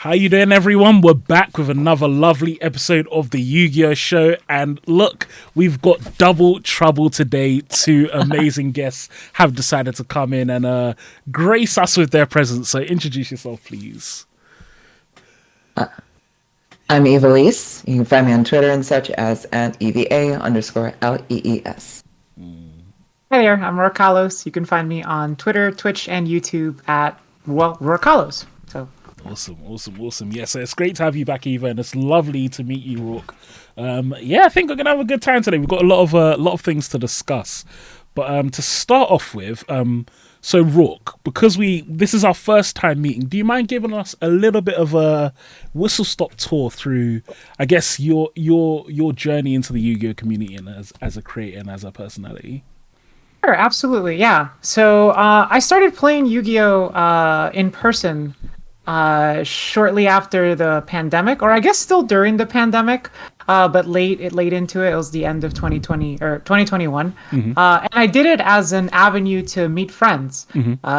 How you doing, everyone? We're back with another lovely episode of the Yu-Gi-Oh! Show. And look, we've got double trouble today. Two amazing guests have decided to come in and grace us with their presence. So introduce yourself, please. I'm Evilise. You can find me on Twitter and such as at EVA_LEES. Hey there, I'm Roarkallos. You can find me on Twitter, Twitch, and YouTube at, Roarkallos. So Awesome. Yeah, so it's great to have you back, Eva, and it's lovely to meet you, Rourke. I think we're gonna have a good time today. We've got a lot of things to discuss, but to start off with, so Rourke, because this is our first time meeting, do you mind giving us a little bit of a whistle-stop tour through, I guess, your journey into the Yu-Gi-Oh community and as a creator and as a personality? Sure, absolutely, yeah. So I started playing Yu-Gi-Oh in person shortly after the pandemic, or I guess still during the pandemic, but late into it. It was the end of 2020 or 2021, and I did it as an avenue to meet friends,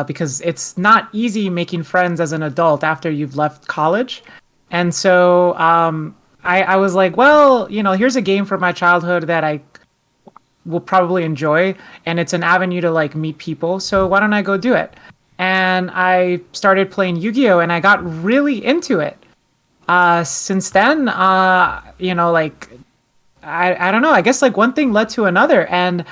because it's not easy making friends as an adult after you've left college, and so I was like, well, here's a game from my childhood that I will probably enjoy, and it's an avenue to like meet people, so why don't I go do it? And I started playing Yu-Gi-Oh! And I got really into it. Since then, I don't know, I guess like one thing led to another, and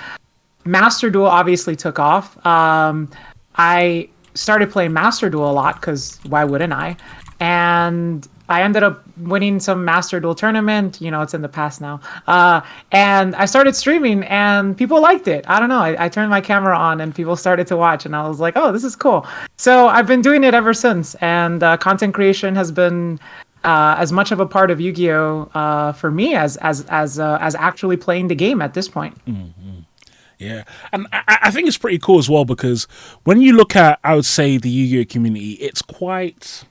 Master Duel obviously took off. I started playing Master Duel a lot, because why wouldn't I? And I ended up winning some Master Duel tournament. It's in the past now. And I started streaming, and people liked it. I don't know. I turned my camera on, and people started to watch, and I was like, oh, this is cool. So I've been doing it ever since. And content creation has been as much of a part of Yu-Gi-Oh! For me as actually playing the game at this point. Mm-hmm. Yeah, and I think it's pretty cool as well, because when you look at, I would say, the Yu-Gi-Oh! Community, it's quite...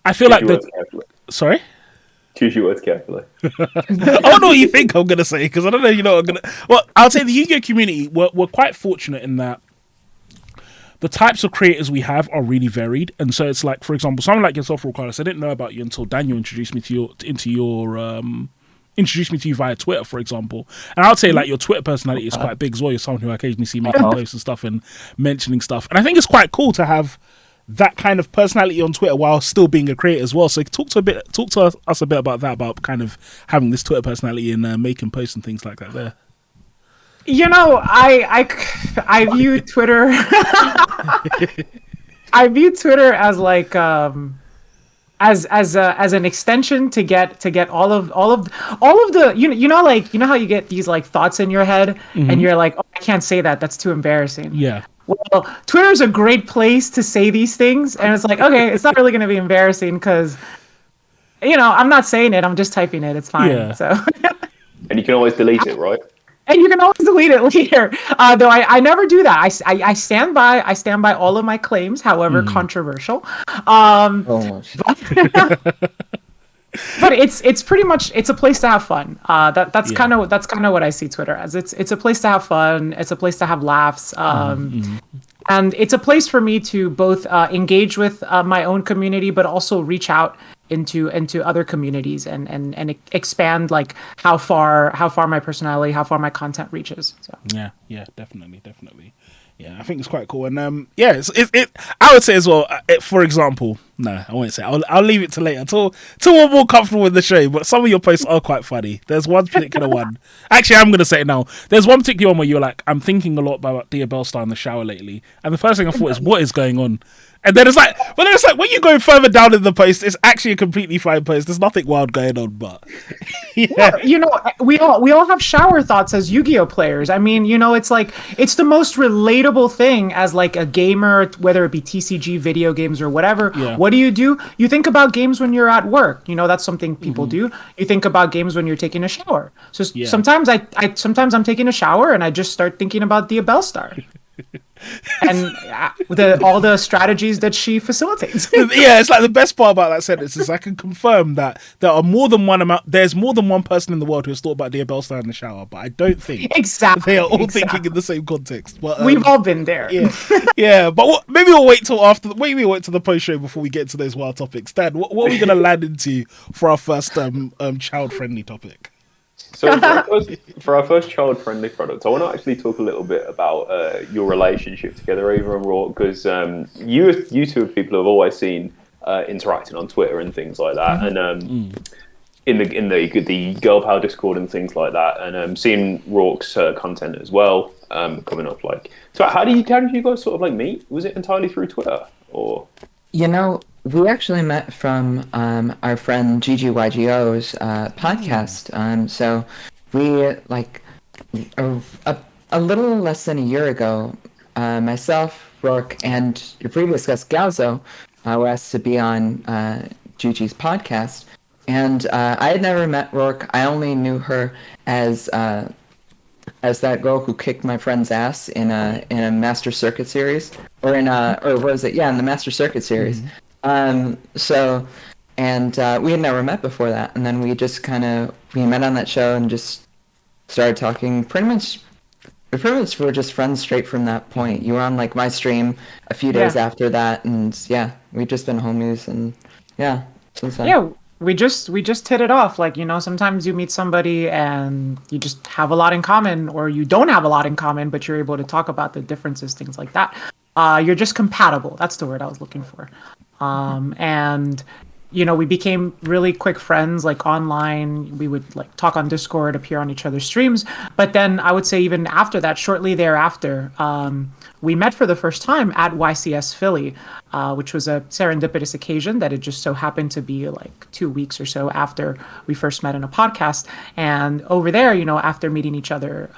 I feel like Sorry? Choose your words carefully. I don't know what you think I'm going to say, because I don't know, what I'm going to... Well, I'll say the Yu-Gi-Oh! Community, we're quite fortunate in that the types of creators we have are really varied. And so it's like, for example, someone like yourself, Roarkallos, I didn't know about you until Daniel introduced me to you via Twitter, for example. And I would say like your Twitter personality is quite big as well. You're someone who I occasionally see making posts and stuff and mentioning stuff. And I think it's quite cool to have that kind of personality on Twitter while still being a creator as well. So talk to us a bit about that, about kind of having this Twitter personality and making posts and things like that there. I view Twitter I view Twitter as like as an extension to get all of the you know how you get these like thoughts in your head, and you're like, oh, I can't say that's too embarrassing. Yeah. Well, Twitter is a great place to say these things, and it's like, okay, it's not really going to be embarrassing because, I'm not saying it, I'm just typing it. It's fine. Yeah. So. And you can always delete it, right? And you can always delete it later. Though I never do that. I stand by all of my claims, however controversial. But it's pretty much, it's a place to have fun. That's kind of what I see Twitter as. It's a place to have fun. It's a place to have laughs. And it's a place for me to both engage with my own community, but also reach out into other communities and expand like how far my personality, how far my content reaches. So. Yeah, definitely. Yeah, I think it's quite cool, and I would say as well. For example, no, I won't say. I'll leave it to later, till we're more comfortable with the show. But some of your posts are quite funny. There's one particular one. Actually, I'm going to say it now. There's one particular one where you're like, I'm thinking a lot about Dia Bellstar in the shower lately, and the first thing I thought is, what is going on? And then it's like, when you go further down in the post, it's actually a completely fine post. There's nothing wild going on, but yeah. We all have shower thoughts as Yu-Gi-Oh players. I mean, it's like, it's the most relatable thing as like a gamer, whether it be TCG, video games, or whatever. Yeah. What do? You think about games when you're at work. That's something people do. You think about games when you're taking a shower. So sometimes I'm taking a shower and I just start thinking about Dia Bellstar. and all the strategies that she facilitates. Yeah, it's like the best part about that sentence is I can confirm that there's more than one person in the world who has thought about the bell stand in the shower, but I don't think Exactly. they are all thinking in the same context. But We've all been there. yeah, yeah. But maybe we'll wait till after. Maybe we'll wait till the post show before we get into those wild topics. Dan, what are we going to land into for our first child friendly topic? So for our first child-friendly product, I want to actually talk a little bit about your relationship together, Ava and Roar, because you two are people I've always seen interacting on Twitter and things like that, and in the Girl Power Discord and things like that, and seeing Rourke's content as well coming up. Like, so how did you guys sort of like meet? Was it entirely through Twitter or? You know, we actually met from our friend GGYGO's podcast. So we, like, a little less than a year ago, myself, Rourke, and your previous guest, Galzo, were asked to be on Gigi's podcast. And I had never met Rourke. I only knew her as that girl who kicked my friend's ass in a Master Circuit series, or was it? Yeah, in the Master Circuit series. So, and we had never met before that, and then we met on that show and just started talking. Pretty much we're just friends straight from that point. You were on like my stream a few days after that, and yeah, we've just been homies, and yeah, since then. Yeah. We just hit it off. Like, sometimes you meet somebody and you just have a lot in common, or you don't have a lot in common, but you're able to talk about the differences, things like that. You're just compatible. That's the word I was looking for. And we became really quick friends, like online. We would like talk on Discord, appear on each other's streams. But then I would say even after that, shortly thereafter, we met for the first time at YCS Philly, which was a serendipitous occasion that it just so happened to be like 2 weeks or so after we first met in a podcast. And over there, after meeting each other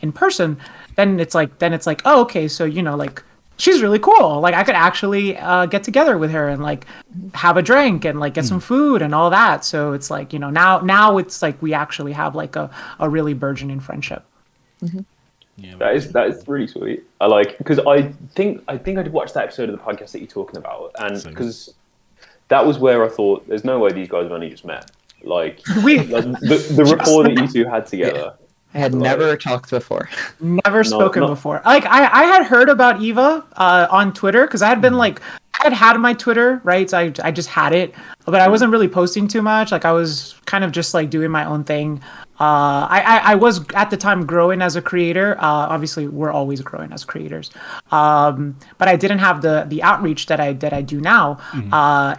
in person, then it's like, oh, okay, so like, she's really cool. Like, I could actually get together with her and like have a drink and like get some food and all that. So it's like, now it's like we actually have like a really burgeoning friendship. Mm-hmm. Yeah, That is really sweet. I like, because I think I did watch that episode of the podcast that you're talking about, and because that was where I thought there's no way these guys have only just met. Like, the rapport that you two had together. I had never talked before. Never spoken before. Like, I had heard about Eva on Twitter, because I had been like, I had my Twitter, right? So I just had it, but I wasn't really posting too much. Like, I was kind of just like doing my own thing. I was at the time growing as a creator. Obviously, we're always growing as creators, but I didn't have the outreach that I do now.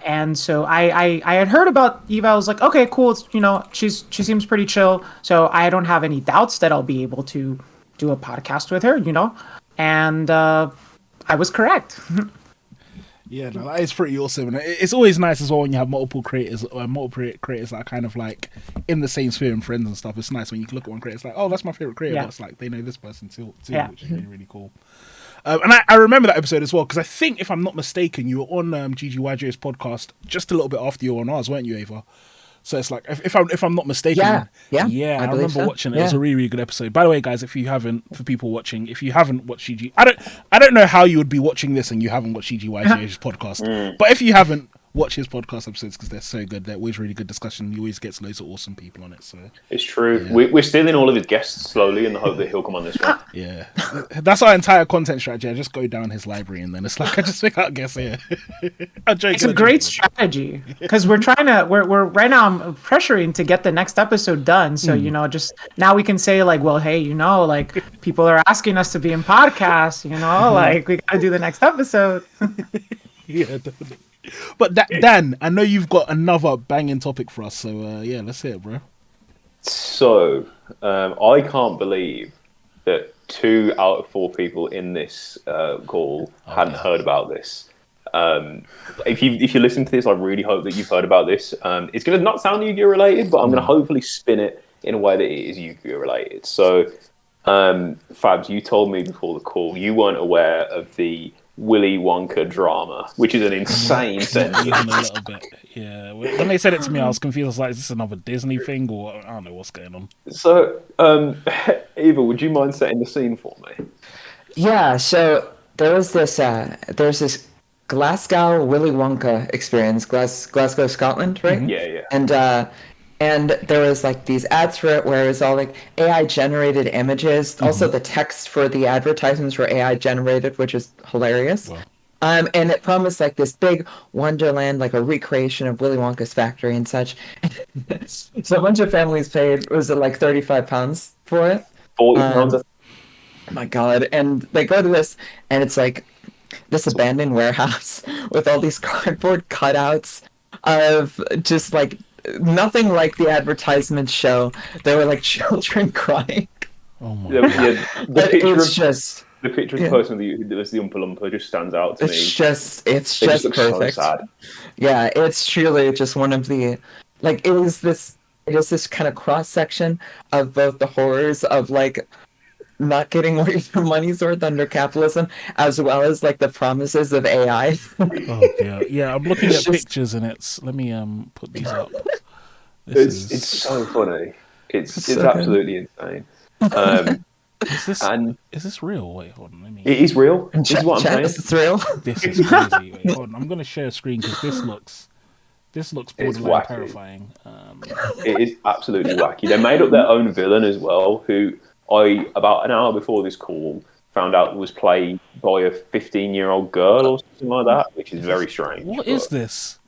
And so I had heard about Eva. I was like, okay, cool. She seems pretty chill. So I don't have any doubts that I'll be able to do a podcast with her. And I was correct. Yeah, no, that is pretty awesome, and it's always nice as well when you have multiple creators that are kind of like in the same sphere and friends and stuff. It's nice when you can look at one creator, it's like, oh, that's my favorite creator, but it's like they know this person too, which is really, really cool. And I remember that episode as well, because I think, if I'm not mistaken, you were on GGYJ's podcast just a little bit after you were on ours, weren't you, Ava? So it's like, if I'm not mistaken, yeah, I remember watching it. It was a really, really good episode. By the way, guys, for people watching, if you haven't watched GG, I don't know how you would be watching this and you haven't watched GGYJ's podcast. But if you haven't, watch his podcast episodes, because they're so good. They're always really good discussion. He always gets loads of awesome people on it. So it's true. Yeah. We're stealing all of his guests slowly in the hope that he'll come on this one. Yeah, that's our entire content strategy. I just go down his library and then it's like I just pick out guests here. It's a great strategy, because we're right now I'm pressuring to get the next episode done. So just now we can say like, well, hey, like people are asking us to be in podcasts. Like we gotta do the next episode. Yeah, definitely. But Dan, I know you've got another banging topic for us, so let's hear it, bro. So, I can't believe that 2 out of 4 people in this call hadn't heard about this. If you listen to this, I really hope that you've heard about this. It's going to not sound Yu-Gi-Oh related, but I'm going to hopefully spin it in a way that it is Yu-Gi-Oh related. So, Fabs, you told me before the call you weren't aware of the Willy Wonka drama, which is an insane sentence. Even a little bit, yeah. When they said it to me, I was confused. I was like, is this another Disney thing, or I don't know what's going on? So, Eva, would you mind setting the scene for me? Yeah, so there's this Glasgow Willy Wonka experience, Glasgow, Scotland, right? Yeah. And there was like these ads for it where it was all like AI generated images. Also, the text for the advertisements were AI generated, which is hilarious. Wow. And it promised like this big wonderland, like a recreation of Willy Wonka's factory and such. So a bunch of families paid, was it like £35 for it? £40. Oh my god! And they go to this, and it's like this abandoned warehouse with all these cardboard cutouts of just like nothing like the advertisements show. There were like children crying. Oh my Yeah, god. the But picture it's of just the picture of the person that was the Oompa Loompa just stands out to me. it's just They just look so perfect. sad. Yeah, it's truly just one of the like it is this kind of cross section of both the horrors of like not getting what your money's worth under capitalism, as well as like the promises of AI. Oh dear. Yeah, I'm looking It's at just- pictures and it's. Let me put these up. This It's so funny. It's so good. absolutely insane. is this And is this real? Wait, hold on. Let me. it is real. This is what I'm saying. It's real. This is crazy. Wait, hold on. I'm gonna share a screen because this looks It's borderline wacky. terrifying. It is absolutely wacky. They made up their own villain as well, who I, about an hour before this call, found out was played by a 15-year-old girl or something like that, which is very strange. What but- is this?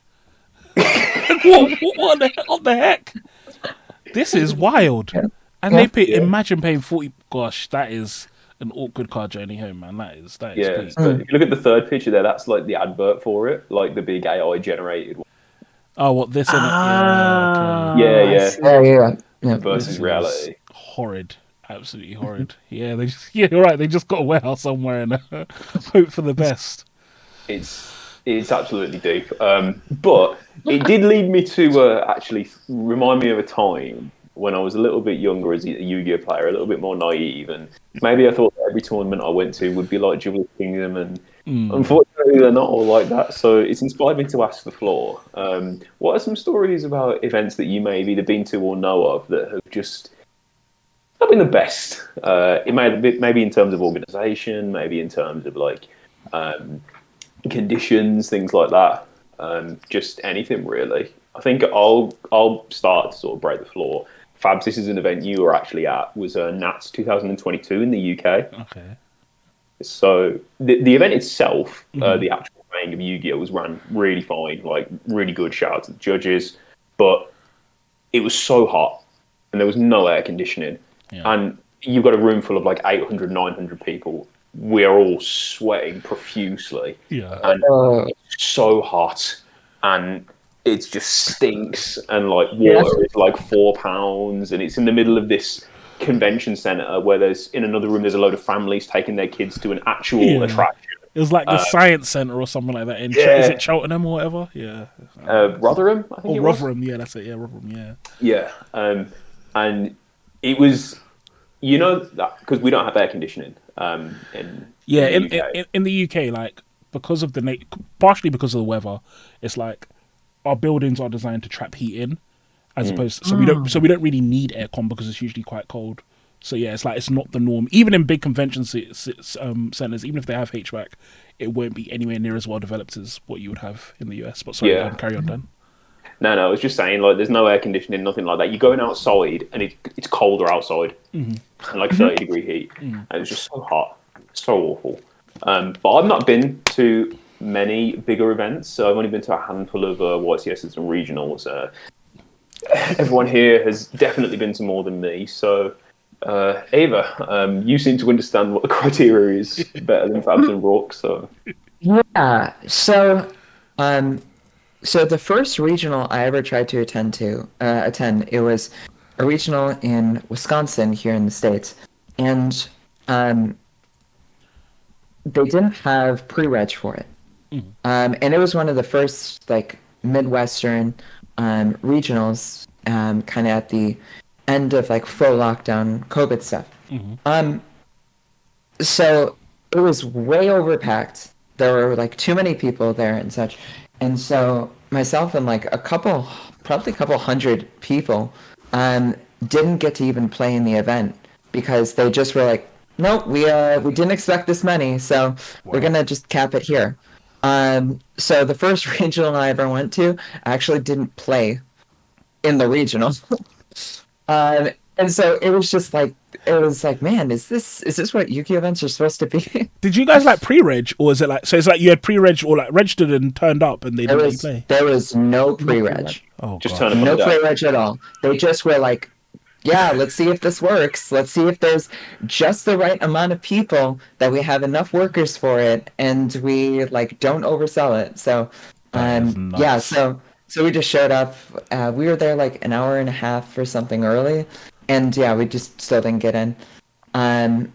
what the heck? This is wild. And they pay. Yeah. Imagine paying 40. Gosh, that is an awkward car journey home, man. That is Yeah, peak. but if you look at the third picture there, that's like the advert for it, like the big AI generated one. Oh, what this? In it? Ah, Yeah, Yeah, I yeah. see. Yeah. versus This is reality. horrid. Absolutely horrid. Yeah, they just. Yeah, you're right. They just got a warehouse somewhere and hope for the best. It's absolutely deep. But it did lead me to actually remind me of a time when I was a little bit younger as a Yu-Gi-Oh player, a little bit more naive, and maybe I thought that every tournament I went to would be like Jewel Kingdom, and unfortunately they're not all like that. So it's inspired me to ask the floor, what are some stories about events that you may have either been to or know of that have just not been the best? It maybe in terms of organisation, maybe in terms of like conditions, things like that. Just anything really. I think I'll start to sort of break the floor. Fabs, this is an event you were actually at, was Nats 2022 in the UK. Okay. So the event itself, the actual playing of Yu-Gi-Oh was run really fine, like really good. Shout out to the judges, but it was so hot and there was no air conditioning, and you've got a room full of like 800, 900 people. We're all sweating profusely, Yeah. and it's so hot, and it just stinks, and like water is like £4, and it's in the middle of this convention center where in another room there's a load of families taking their kids to an actual attraction. It was like the science center or something like that. In Yeah. is it Cheltenham or whatever? Yeah. Rotherham, I think Or it was. Rotherham. Yeah, that's it. Yeah, Rotherham. Yeah. Yeah, and it was, because we don't have air conditioning in the UK. in the UK, like because of partially because of the weather, it's like our buildings are designed to trap heat in, as opposed. So we don't really need aircon because it's usually quite cold. So yeah, it's like it's not the norm. Even in big convention centers, even if they have HVAC, it won't be anywhere near as well developed as what you would have in the US. But sorry, carry on, Dan. No, I was just saying, like, there's no air conditioning, nothing like that. You're going outside, and it's colder outside, and like 30-degree heat, and it was just so hot, so awful. But I've not been to many bigger events, so I've only been to a handful of YCSs and regionals. Everyone here has definitely been to more than me, so Ava, you seem to understand what the criteria is better than Fabs and Rourke, so... Yeah. So the first regional I ever tried to attend, it was a regional in Wisconsin here in the States. And they didn't have pre-reg for it. And it was one of the first like Midwestern regionals, kind of at the end of like full lockdown COVID stuff. So it was way overpacked. There were like too many people there and such. And so myself and like probably a couple hundred people didn't get to even play in the event because they just were like nope, we didn't expect this many, so we're gonna just cap it here. So the first regional I ever went to, I actually didn't play in the regional. And so it was like, man, is this what Yuki events are supposed to be? Did you guys like pre-reg, or is it like so? It's like you had pre-reg or like registered and turned up, and they didn't let you play. There was no pre-reg. Oh Just god. turn up No on the day. pre-reg at all. They just were like, yeah, let's see if this works. Let's see if there's just the right amount of people that we have enough workers for it, and we like don't oversell it. So, That is yeah, nuts. so we just showed up. We were there like an hour and a half or something early, and yeah, we just still didn't get in. And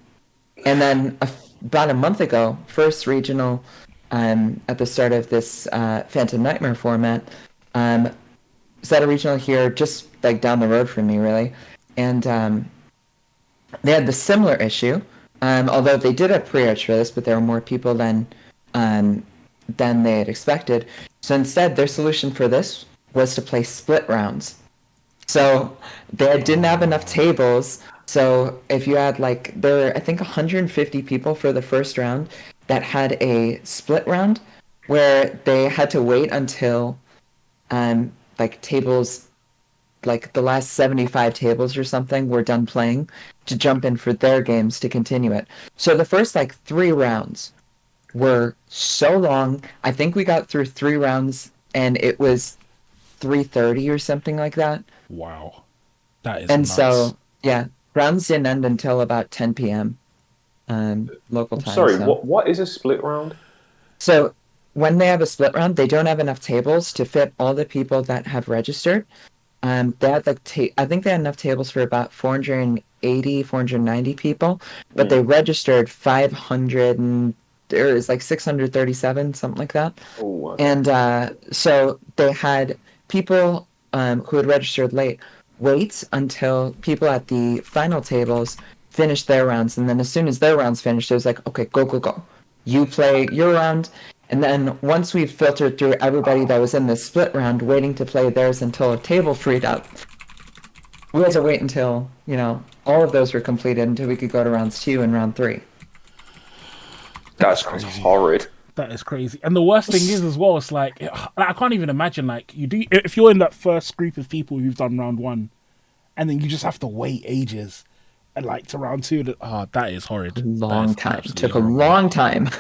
then about a month ago, first regional, at the start of this Phantom Nightmare format, was at a regional here, just like down the road from me, really, and they had the similar issue. Although they did have pre-arch for this, but there were more people than they had expected. So instead, their solution for this was to play split rounds. So they didn't have enough tables. So if you had like there were I think 150 people for the first round that had a split round where they had to wait until like tables like the last 75 tables or something were done playing to jump in for their games to continue it. So the first like 3 rounds were so long. I think we got through 3 rounds and it was 3:30 or something like that. Wow, that is And nuts. so yeah, rounds didn't end until about 10 p.m. Local time. Sorry, so. what is a split round? So when they have a split round, they don't have enough tables to fit all the people that have registered. They had like I think they had enough tables for about 480, 490 people, but they registered 500 and there is like 637, something like that. Oh, And so they had people who had registered late wait until people at the final tables finished their rounds, and then as soon as their rounds finished, it was like, okay, go, go, go. You play your round, and then once we filtered through everybody that was in the split round waiting to play theirs until a table freed up, we had to wait until, all of those were completed until we could go to rounds 2 and round 3. that's horrid. That is crazy. And the worst thing is as well, it's like I can't even imagine like you do if you're in that first group of people who've done round 1, and then you just have to wait ages, and like to round 2. That is horrid. Long That is time. absolutely Took a horrible. long time.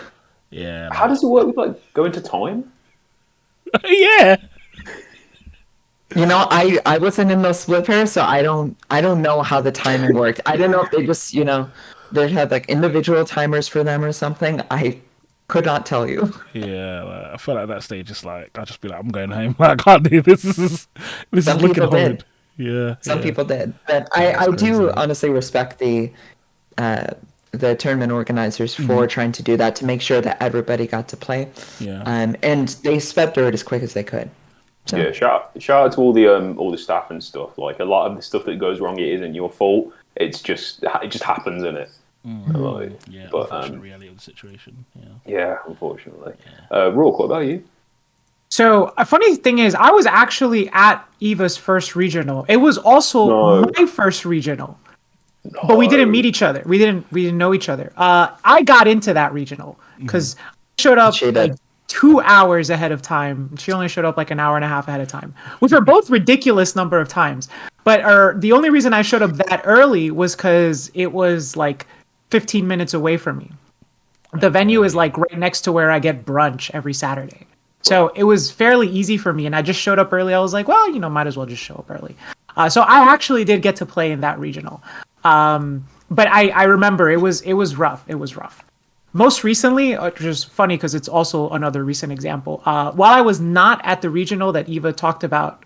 Yeah. How does it work with like going to time? Yeah. I wasn't in those split pairs, so I don't know how the timing worked. I don't know if they just, they had like individual timers for them or something. I could not tell you. Yeah, like, I feel like at that stage, it's like I'll just be like, I'm going home. I can't do this. This is Some looking people horrid. did. Yeah, Some yeah. people did, but I That's do crazy. honestly respect the tournament organizers for trying to do that to make sure that everybody got to play. Yeah. And they sped through it as quick as they could. So, Yeah, shout out to all the staff and stuff. Like a lot of the stuff that goes wrong, it isn't your fault. It just happens, in it. Like, Yeah, but unfortunate reality of the situation. Yeah. yeah, unfortunately. Rourke, what about you? So a funny thing is, I was actually at Eva's first regional. It was also No. my first regional, but we didn't meet each other. We didn't know each other. I got into that regional because I showed up She did. like 2 hours ahead of time. She only showed up like an hour and a half ahead of time, which are both ridiculous number of times. But the only reason I showed up that early was because it was like 15 minutes away from me. The venue is like right next to where I get brunch every Saturday. So it was fairly easy for me, and I just showed up early. I was like, well, might as well just show up early. So I actually did get to play in that regional. But I remember it was rough. It was rough. Most recently, which is funny because it's also another recent example. While I was not at the regional that Eva talked about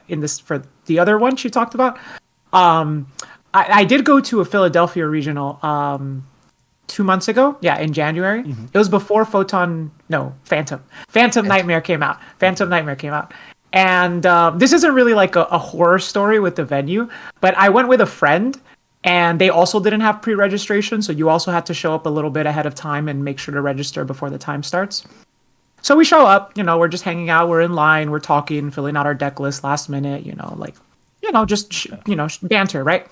in this for the other one she talked about, I did go to a Philadelphia regional 2 months ago. Yeah, in January. It was before Phantom Nightmare came out. Phantom Nightmare came out. And this isn't really like a horror story with the venue, but I went with a friend. And they also didn't have pre-registration, so you also had to show up a little bit ahead of time and make sure to register before the time starts. So we show up, we're just hanging out, we're in line, we're talking, filling out our deck list last minute, just banter, right?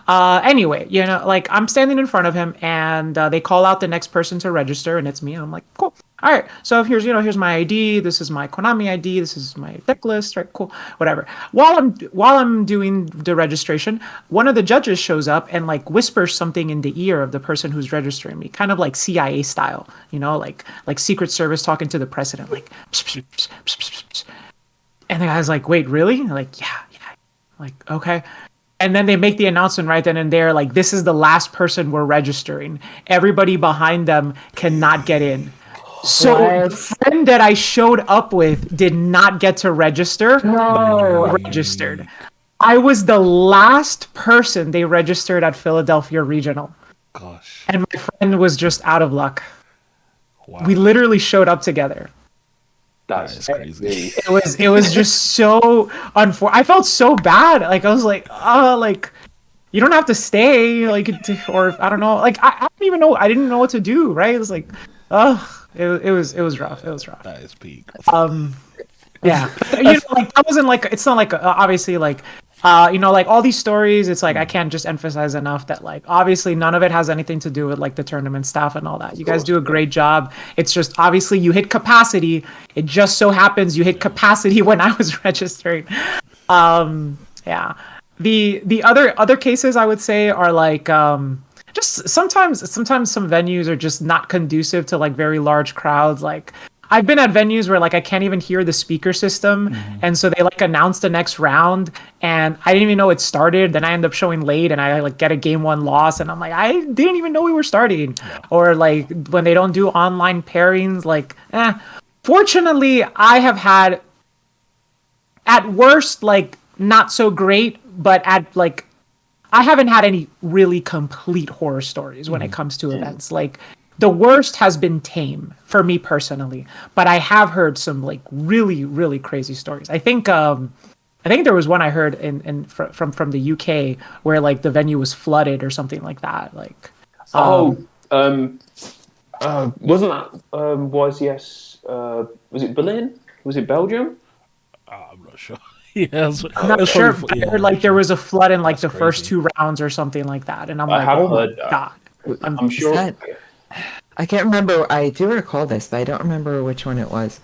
Anyway, like I'm standing in front of him, and they call out the next person to register, and it's me. And I'm like, cool. All right. So here's my ID. This is my Konami ID. This is my deck list. Right. Cool. Whatever. While I'm doing the registration, one of the judges shows up and like whispers something in the ear of the person who's registering me, kind of like CIA style, like Secret Service talking to the president, like. Psh, psh, psh, psh, psh. And the guy's like, wait, really? I'm like, yeah. Like, okay. And then they make the announcement right then and there, like, this is the last person we're registering. Everybody behind them cannot get in. So the friend that I showed up with did not get to register. No. Registered. I was the last person they registered at Philadelphia Regional. Gosh. And my friend was just out of luck. Wow. We literally showed up together. That is crazy. It was just so I felt so bad. Like I was like, like you don't have to stay, like, or I don't know. Like I don't even know. I didn't know what to do. Right? It was like, it was rough. It was rough. That is peak. Yeah. Like that wasn't like, it's not like obviously like like all these stories, it's like I can't just emphasize enough that like obviously none of it has anything to do with like the tournament staff and all that. You guys do a great job. It's just obviously you hit capacity. It just so happens you hit capacity when I was registering. Yeah. The other cases I would say are like just sometimes some venues are just not conducive to like very large crowds. Like I've been at venues where like I can't even hear the speaker system, and so they like announce the next round, and I didn't even know it started. Then I end up showing late, and I like get a game 1 loss, and I'm like, I didn't even know we were starting. Yeah. Or like when they don't do online pairings, like, Fortunately, I have had at worst like not so great, but at like I haven't had any really complete horror stories when it comes to events. Like the worst has been tame for me personally, but I have heard some like really, really crazy stories. I think there was one I heard from the UK where like the venue was flooded or something like that. Like, wasn't that YCS? Was it Berlin? Was it Belgium? I'm not sure. Yeah, I'm not sure. I heard like there was a flood in like the first 2 rounds or something like that, and I'm like, oh my god. I'm sure. I can't remember. I do recall this, but I don't remember which one it was.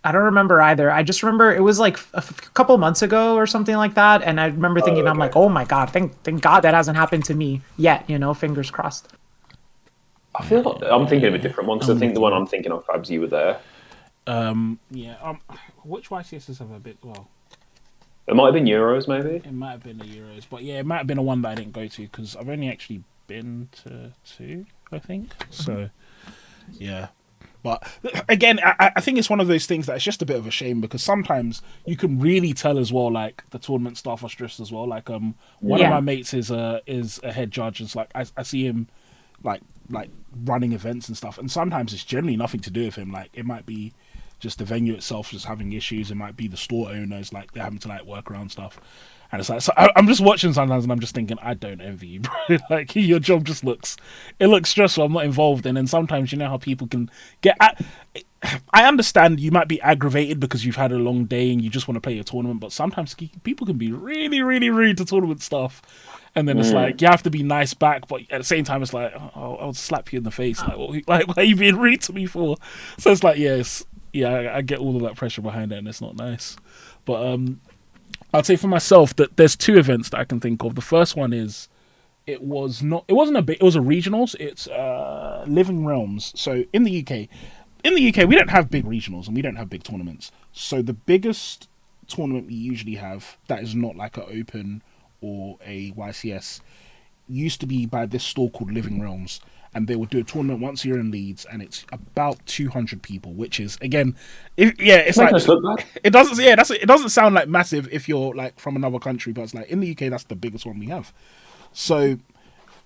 I don't remember either. I just remember it was like a couple months ago or something like that, and I remember thinking, I'm like, oh my god, thank God that hasn't happened to me yet. Fingers crossed. I feel like I'm thinking of a different one because I think the one I'm thinking of, Fabs, you were there. Which YCSs have a bit? Well, it might have been Euros, maybe. It might have been the Euros, but yeah, it might have been a one that I didn't go to because I've only actually been to 2, I think. So, yeah. But again, I think it's one of those things that it's just a bit of a shame because sometimes you can really tell as well, like the tournament staff are stressed as well. Like one of my mates is a head judge, and it's like I see him like running events and stuff, and sometimes it's generally nothing to do with him. Like it might be just the venue itself just having issues. It might be the store owners, like they're having to like work around stuff. And it's like, so I'm just watching sometimes and I'm just thinking, I don't envy you, bro. Like your job just looks stressful. I'm not involved. And then sometimes you know how people can get I understand you might be aggravated because you've had a long day and you just want to play your tournament, but sometimes people can be really, really rude to tournament stuff. And then it's like, you have to be nice back, but at the same time, it's like, I'll slap you in the face. Like, what are you being rude to me for? So it's like, I get all of that pressure behind it and it's not nice. But, I'd say for myself that there's 2 events that I can think of. The first one is it was a regionals. It's Living Realms. So in the UK we don't have big regionals and we don't have big tournaments. So the biggest tournament we usually have that is not like an open or a YCS used to be by this store called Living Realms, and they would do a tournament once a year in Leeds, and it's about 200 people, which is again, it's like it doesn't sound like massive if you're like from another country, but it's like in the UK that's the biggest one we have. So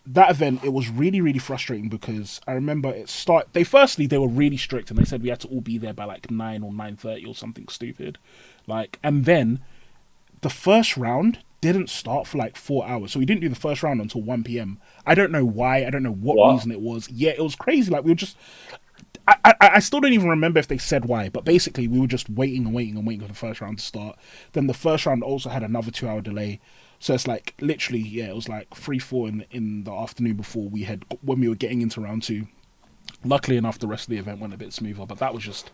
that event, it was really, really frustrating because I remember they were really strict and they said we had to all be there by like 9 or 9:30 or something stupid, like, and then the first round didn't start for like 4 hours. So we didn't do the first round until 1 p.m. I don't know why. I don't know what reason it was. Yeah, it was crazy. Like we were just... I still don't even remember if they said why, but basically we were just waiting for the first round to start. Then the first round also had another 2-hour delay. So it's like literally, it was like 3-4 in the afternoon before when we were getting into round 2. Luckily enough, the rest of the event went a bit smoother, but that was just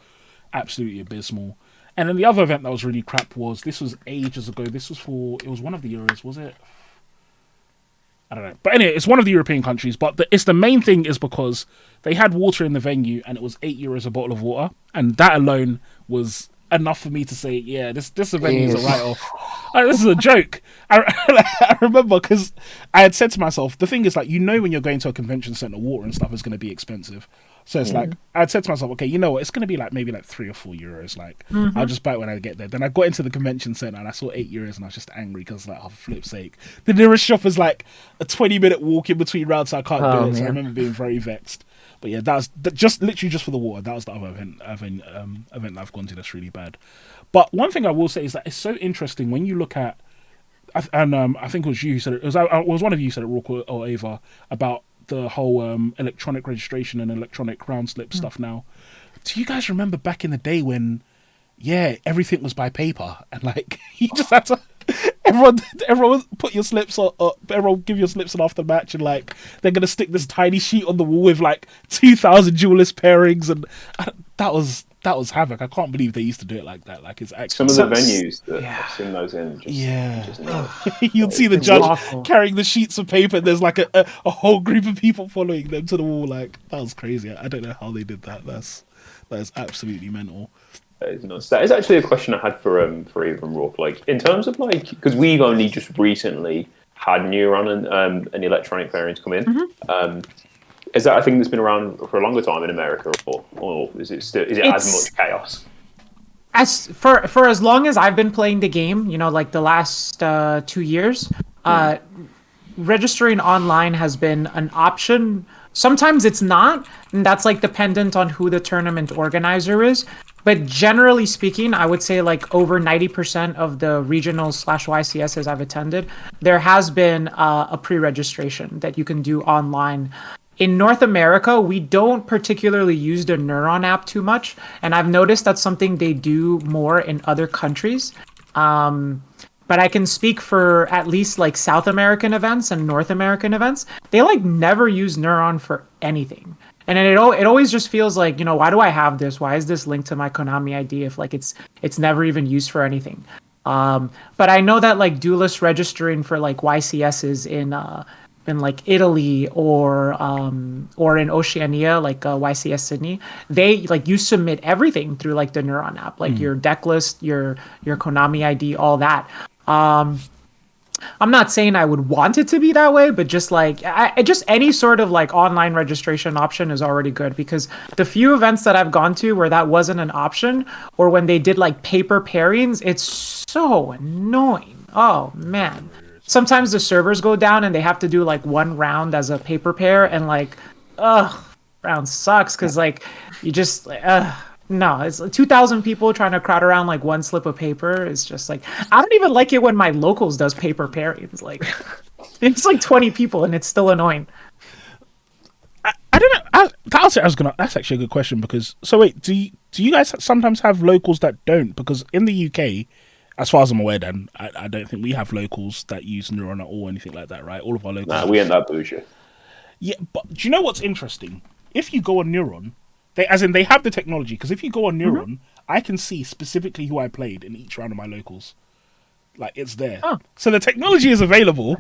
absolutely abysmal. And then the other event that was really crap this was ages ago. It was one of the Euros, was it? I don't know. But anyway, it's one of the European countries. But the main thing is because they had water in the venue and it was €8 a bottle of water. And that alone was enough for me to say, yeah, this venue is a write-off. This is a joke. I remember because I had said to myself, the thing is, like, when you're going to a convention center, water and stuff is going to be expensive. So it's like, I'd said to myself, okay, you know what, it's going to be like maybe like €3 or €4. Like, I'll just buy it when I get there. Then I got into the convention center and I saw €8 and I was just angry because, like, oh, for flip's sake. The nearest shop is like a 20-minute walk in between rounds, so I can't do it. So I remember being very vexed. But yeah, that was literally just for the water. That was the other event that I've gone to that's really bad. But one thing I will say is that it's so interesting when you look at, and I think it was you who said it, it was one of you who said it, Roark or Ava, about the whole electronic registration and electronic round slip stuff now. Do you guys remember back in the day when, everything was by paper and like you just had to everyone put your slips or everyone give your slips on after the match and like they're gonna stick this tiny sheet on the wall with like 2,000 duelist pairings and that was havoc. I can't believe they used to do it like that. Like it's actually some of the venues that I've seen those in. You'd see the judge carrying the sheets of paper. And there's like a whole group of people following them to the wall. Like that was crazy. I don't know how they did that. That is absolutely mental. That is nuts. That is actually a question I had for even Roark. Like in terms of like because we've only just recently had Neuron and electronic variants come in. Is that a thing that's been around for a longer time in America, or is it as much chaos? As for as long as I've been playing the game, like the last 2 years, registering online has been an option. Sometimes it's not, and that's like dependent on who the tournament organizer is. But generally speaking, I would say like over 90% of the regionals/YCSs I've attended, there has been a pre-registration that you can do online. In North America, we don't particularly use the Neuron app too much, and I've noticed that's something they do more in other countries. But I can speak for at least like South American events and North American events. They like never use Neuron for anything. And it always just feels like, why do I have this? Why is this linked to my Konami ID if like it's never even used for anything? But I know that like duelist registering for like YCSs in like Italy or in Oceania, like YCS Sydney, they like you submit everything through like the Neuron app, like your deck list, your Konami ID, all that. I'm not saying I would want it to be that way, but just like just any sort of like online registration option is already good, because the few events that I've gone to where that wasn't an option, or when they did like paper pairings, it's so annoying. Oh man. Sometimes the servers go down and they have to do like one round as a paper pair, and like, round sucks because like you just no, it's 2,000 people trying to crowd around like one slip of paper. It's just like I don't even like it when my locals does paper pairings. Like it's like 20 people and it's still annoying. I don't know. That's actually a good question because so wait, do you guys sometimes have locals that don't? Because in the UK, as far as I'm aware, then I don't think we have locals that use Neuron at all, anything like that, right? All of our locals. Nah, we ain't that bougie. Yeah, but do you know what's interesting? If you go on Neuron, they have the technology. Because if you go on Neuron, I can see specifically who I played in each round of my locals. Like it's there. Oh. So the technology is available.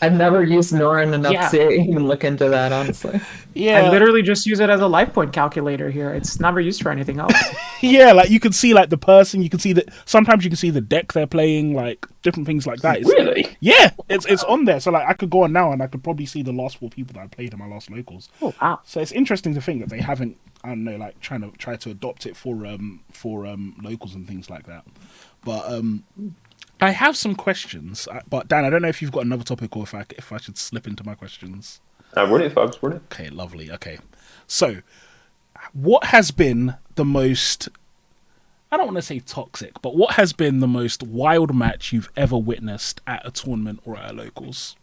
I've never used Neuron enough to even look into that, honestly. Yeah, I literally just use it as a life point calculator here. It's never used for anything else. Yeah, like you can see like the person, you can see that sometimes you can see the deck they're playing, like different things like that. Really? Yeah, it's on there. So like I could go on now and I could probably see the last 4 people that I played in my last locals. Oh wow! So it's interesting to think that they haven't, I don't know, like try to adopt it for locals and things like that. But I have some questions, but Dan, I don't know if you've got another topic or if I should slip into my questions. Run it, folks. Run it. Okay, lovely. Okay, so what has been the most, I don't want to say toxic, but what has been the most wild match you've ever witnessed at a tournament or at a locals?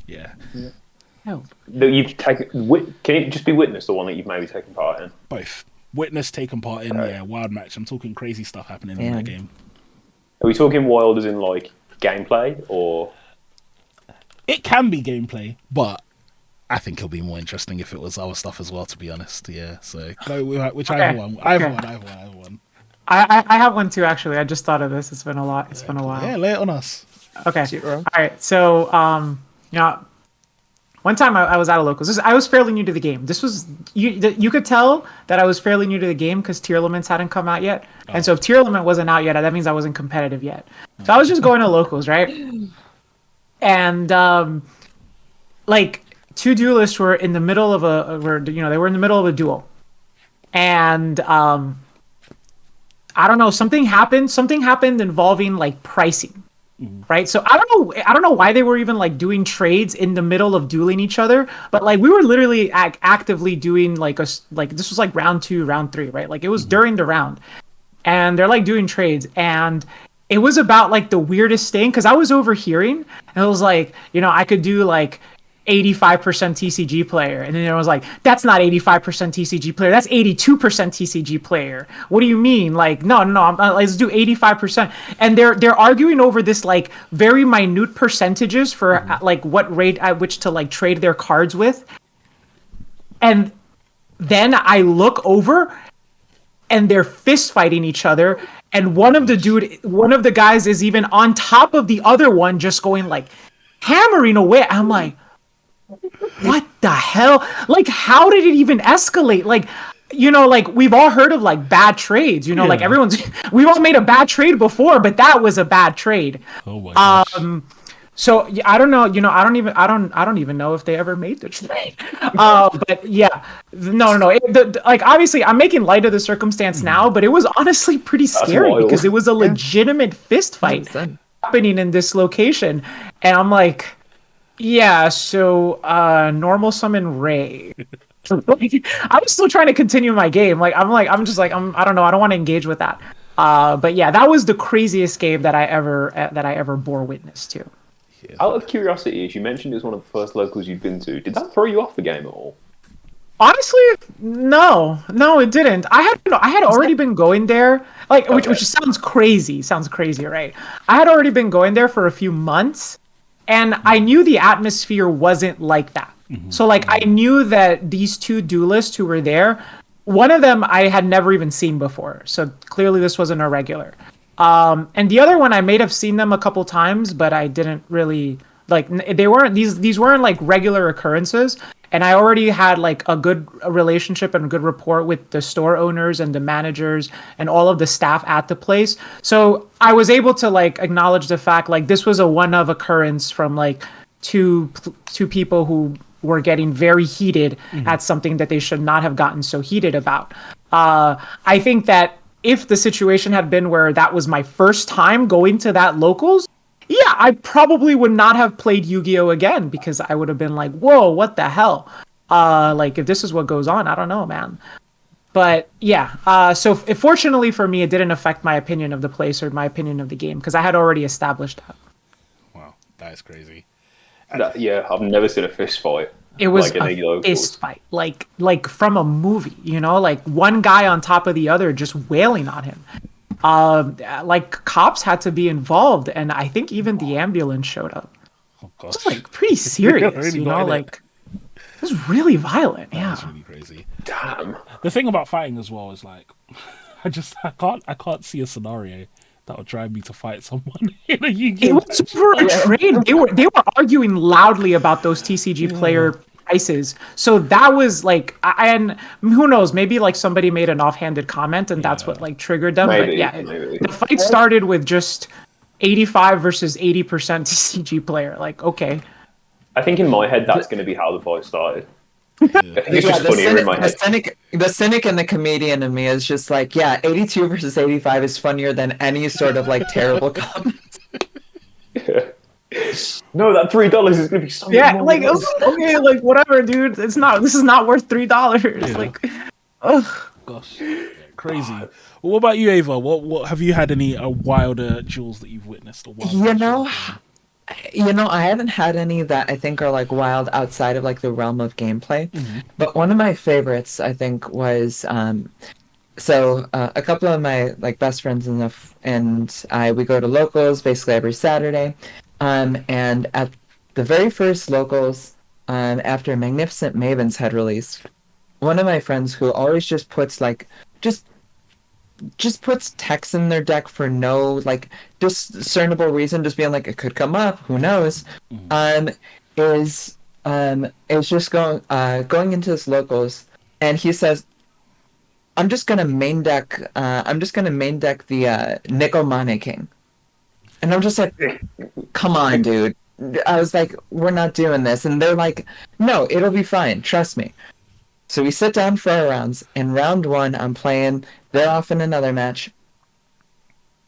Yeah. Oh. That you've taken. Can it just be witnessed, the one that you've maybe taken part in? Both. Witness, taken part in, wild match. I'm talking crazy stuff happening in that game. Are we talking wild as in like gameplay, or It can be gameplay, but I think it'll be more interesting if it was other stuff as well. To be honest, yeah. So go with whichever one. I have one. I have one too, actually. I just thought of this. It's been a lot. It's been a while. Yeah, lay it on us. Okay. All right. So, one time I was out of locals. I was fairly new to the game. This was you could tell that I was fairly new to the game because tier limits hadn't come out yet. And so if tier limit wasn't out yet, that means I wasn't competitive yet. So I was just going to locals, right? And like two duelists were in the middle of they were in the middle of a duel, and I don't know, something happened involving like pricing. Right, so I don't know why they were even like doing trades in the middle of dueling each other, but like we were literally actively doing like this was like round 2, round 3, right? Like it was during the round, and they're like doing trades, and it was about like the weirdest thing because I was overhearing, and it was like, I could do like 85% TCG player, and then it was like, that's not 85% TCG player, that's 82% TCG player. What do you mean? Like, no, let's do 85%. And they're arguing over this like very minute percentages for like what rate at which to like trade their cards with. And then I look over and they're fist fighting each other, and one of the guys is even on top of the other one, just going like hammering away. I'm like, what the hell? Like, how did it even escalate? Like, like we've all heard of like bad trades, like we've all made a bad trade before, but that was a bad trade. Oh my gosh. So I don't know, I don't even know if they ever made the trade. But yeah, no. Like obviously I'm making light of the circumstance now, but it was honestly pretty scary because it was a legitimate fist fight happening in this location. And I'm like, yeah, so normal summon Ray. I'm still trying to continue my game. I don't know, I don't want to engage with that. But yeah, that was the craziest game that I ever bore witness to. Yeah. Out of curiosity, as you mentioned, it's one of the first locals you've been to. Did that throw you off the game at all? Honestly, no, it didn't. I had already been going there, like, which sounds crazy, right? I had already been going there for a few months, and I knew the atmosphere wasn't like that. So, like, I knew that these two duelists who were there, one of them I had never even seen before, so clearly this wasn't a regular. And the other one, I may have seen them a couple times, but I didn't really like. These weren't like regular occurrences, and I already had like a good relationship and a good rapport with the store owners and the managers and all of the staff at the place. So I was able to like acknowledge the fact like this was a one-of occurrence from like two people who were getting very heated at something that they should not have gotten so heated about. I think that if the situation had been where that was my first time going to that locals, yeah, I probably would not have played Yu-Gi-Oh! Again because I would have been like, whoa, what the hell? Like, if this is what goes on, I don't know, man. But yeah, so fortunately for me, it didn't affect my opinion of the place or my opinion of the game because I had already established that. Wow, that is crazy. Yeah, I've never seen a fist fight. It was like a fist fight, like from a movie, like one guy on top of the other just wailing on him. Like cops had to be involved, and I think even the ambulance showed up. Oh gosh, it's like pretty serious, really like it was really violent. That's really crazy. Damn. The thing about fighting as well is like, I can't see a scenario that would drive me to fight someone in a Yu-Gi-Oh! It was for a trade. They were arguing loudly about those TCG player prices. So that was like, and who knows, maybe like somebody made an offhanded comment and that's what like triggered them. Maybe, but yeah, the fight started with just 85 versus 80% TCG player. Like, okay. I think in my head that's going to be how the fight started. I think it's just funnier in my head. The cynic and the comedian in me is just like, yeah, 82 versus 85 is funnier than any sort of like terrible comment. No, that $3 is gonna be so much more. Like okay, like whatever, dude. This is not worth $3. Like, ugh. Gosh, crazy. Well, what about you, Ava? What have you had any wilder duels that you've witnessed? Or I haven't had any that I think are like wild outside of like the realm of gameplay. But one of my favorites, I think, was so a couple of my like best friends and I we go to locals basically every Saturday, and at the very first locals, after Magnificent Mavens had released, one of my friends who always just puts like just just puts text in their deck for no like discernible reason, just being like it could come up, who knows, um, is is just going into this locals, and he says, I'm just gonna main deck. I'm just gonna main deck the Nicomane King, and I'm just like, come on, dude. I was like, we're not doing this, and they're like, no, it'll be fine. Trust me. So we sit down for our rounds. In round one, I'm playing. They're off in another match,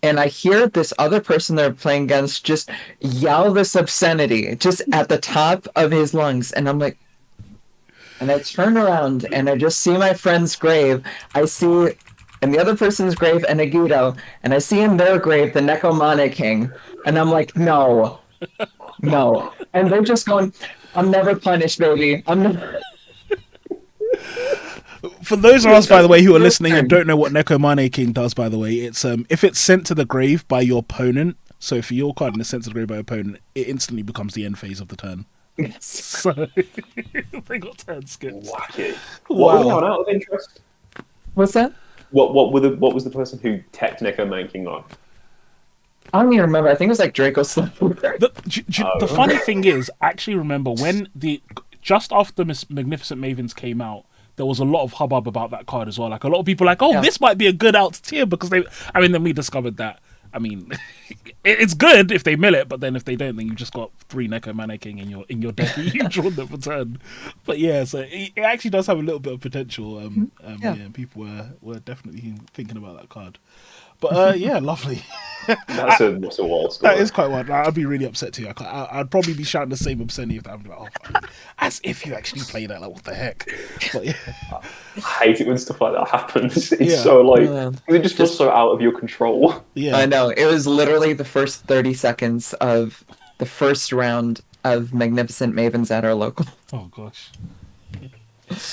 and I hear this other person they're playing against just yell this obscenity just at the top of his lungs, and I'm like, and I turn around and I just see my friend's grave. I see in the other person's grave an Agudo, and I see in their grave the Necomane King, and I'm like, no, no, and they're just going, I'm never punished, baby. I'm never. For those of us, by the way, who are listening and don't know what Necomane King does, by the way, it's if it's sent to the grave by your opponent. So if your card is sent to the grave by your opponent, it instantly becomes the end phase of the turn. Yes. So they got turn skips. Wacky. Wow. What was out of interest? What's that? What was the person who teched Neko Manking on? I don't even remember. I think it was like Draco Slipper. The funny thing is, I actually remember when just after Magnificent Mavens came out, there was a lot of hubbub about that card as well. Like a lot of people like, this might be a good out tier because then we discovered that. I mean, it's good if they mill it, but then if they don't, then you've just got 3 Necomane King in your deck. You've drawn them for turn. But yeah, so it actually does have a little bit of potential. People were definitely thinking about that card. But yeah, lovely. That's a wild story. That is quite wild. I'd be really upset too. I'd probably be shouting the same obscenity if that happened. Like, as if you actually play that. Like, what the heck? But yeah. I hate it when stuff like that happens. It's so like it just feels so out of your control. Yeah, I know. It was literally the first 30 seconds of the first round of Magnificent Mavens at our local. Oh gosh.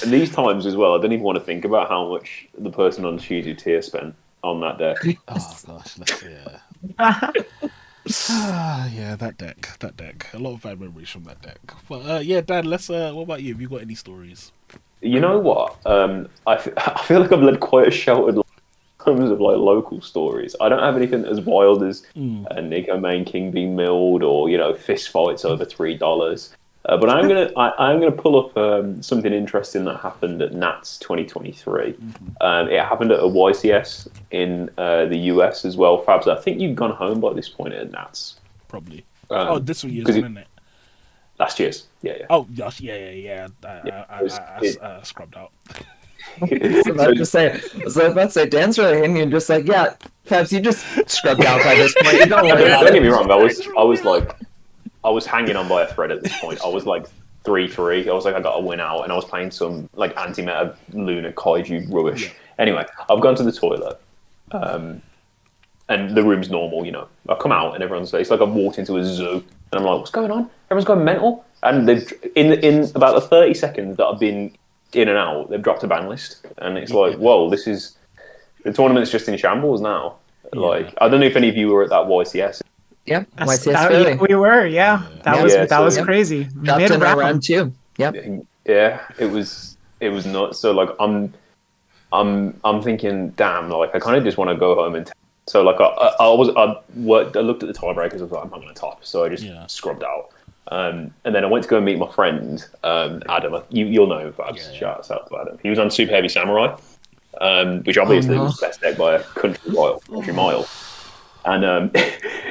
And these times as well, I don't even want to think about how much the person on Shizu tier spent on that deck. Oh gosh, yeah, that deck. A lot of bad memories from that deck. But yeah, Dan, what about you? Have you got any stories? You know what? I feel like I've led quite a sheltered life in terms of like local stories. I don't have anything as wild as Necomane King being milled or fist fights over $3. But I'm gonna pull up something interesting that happened at Nats 2023. It happened at a YCS in the US as well. Fabs, I think you've gone home by this point at Nats. Probably. This year's, isn't it? Last year's, yeah. Oh gosh, yeah. I scrubbed out. I was about to say, Dan's really hitting you, just like, yeah, Fabs, you just scrubbed out by this point. Don't worry about it. Don't get me wrong. I was hanging on by a thread at this point. I was like 3-3. I was like, I got to win out, and I was playing some like anti-meta Luna Kaiju rubbish. Yeah. Anyway, I've gone to the toilet, and the room's normal. I come out, and it's like I've walked into a zoo, and I'm like, what's going on? Everyone's going mental, and they've in about the 30 seconds that I've been in and out, they've dropped a ban list, and it's like, whoa, this is the tournament's just in shambles now. Yeah. Like, I don't know if any of you were at that YCS. Yep, YCS we were, yeah. That was crazy. Dropped in round 2. Yep. Yeah, it was nuts. So like, I'm thinking, damn, like I kind of just want to go home and. So like I looked at the tiebreakers. I was like, I'm not going to top, so I just scrubbed out. And then I went to go and meet my friend Adam. You'll know him, Fabs. Shout out to Adam. He was on Super Heavy Samurai, which obviously was the best deck by a country mile. And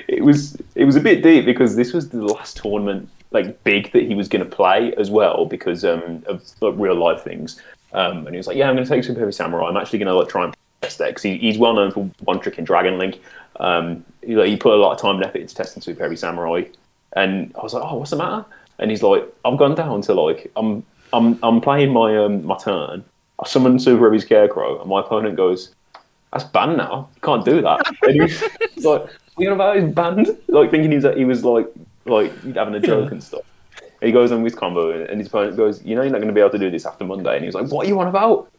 it was a bit deep because this was the last tournament like big that he was going to play as well because of real life things. And he was like, yeah, I'm going to take Super Heavy Samurai. I'm actually going to try and play this deck because he's well known for one trick in Dragon Link. He put a lot of time and effort into testing Super Heavy Samurai. And I was like, oh, what's the matter? And he's like, I've gone down to like I'm playing my turn. I summon Super Heavy Scarecrow, and my opponent goes, that's banned now. You can't do that. And he's like, you know about his banned? Like thinking he was like having a joke and stuff. He goes on with combo, and his opponent goes, "You know, you're not going to be able to do this after Monday." And he was like, "What are you on about?"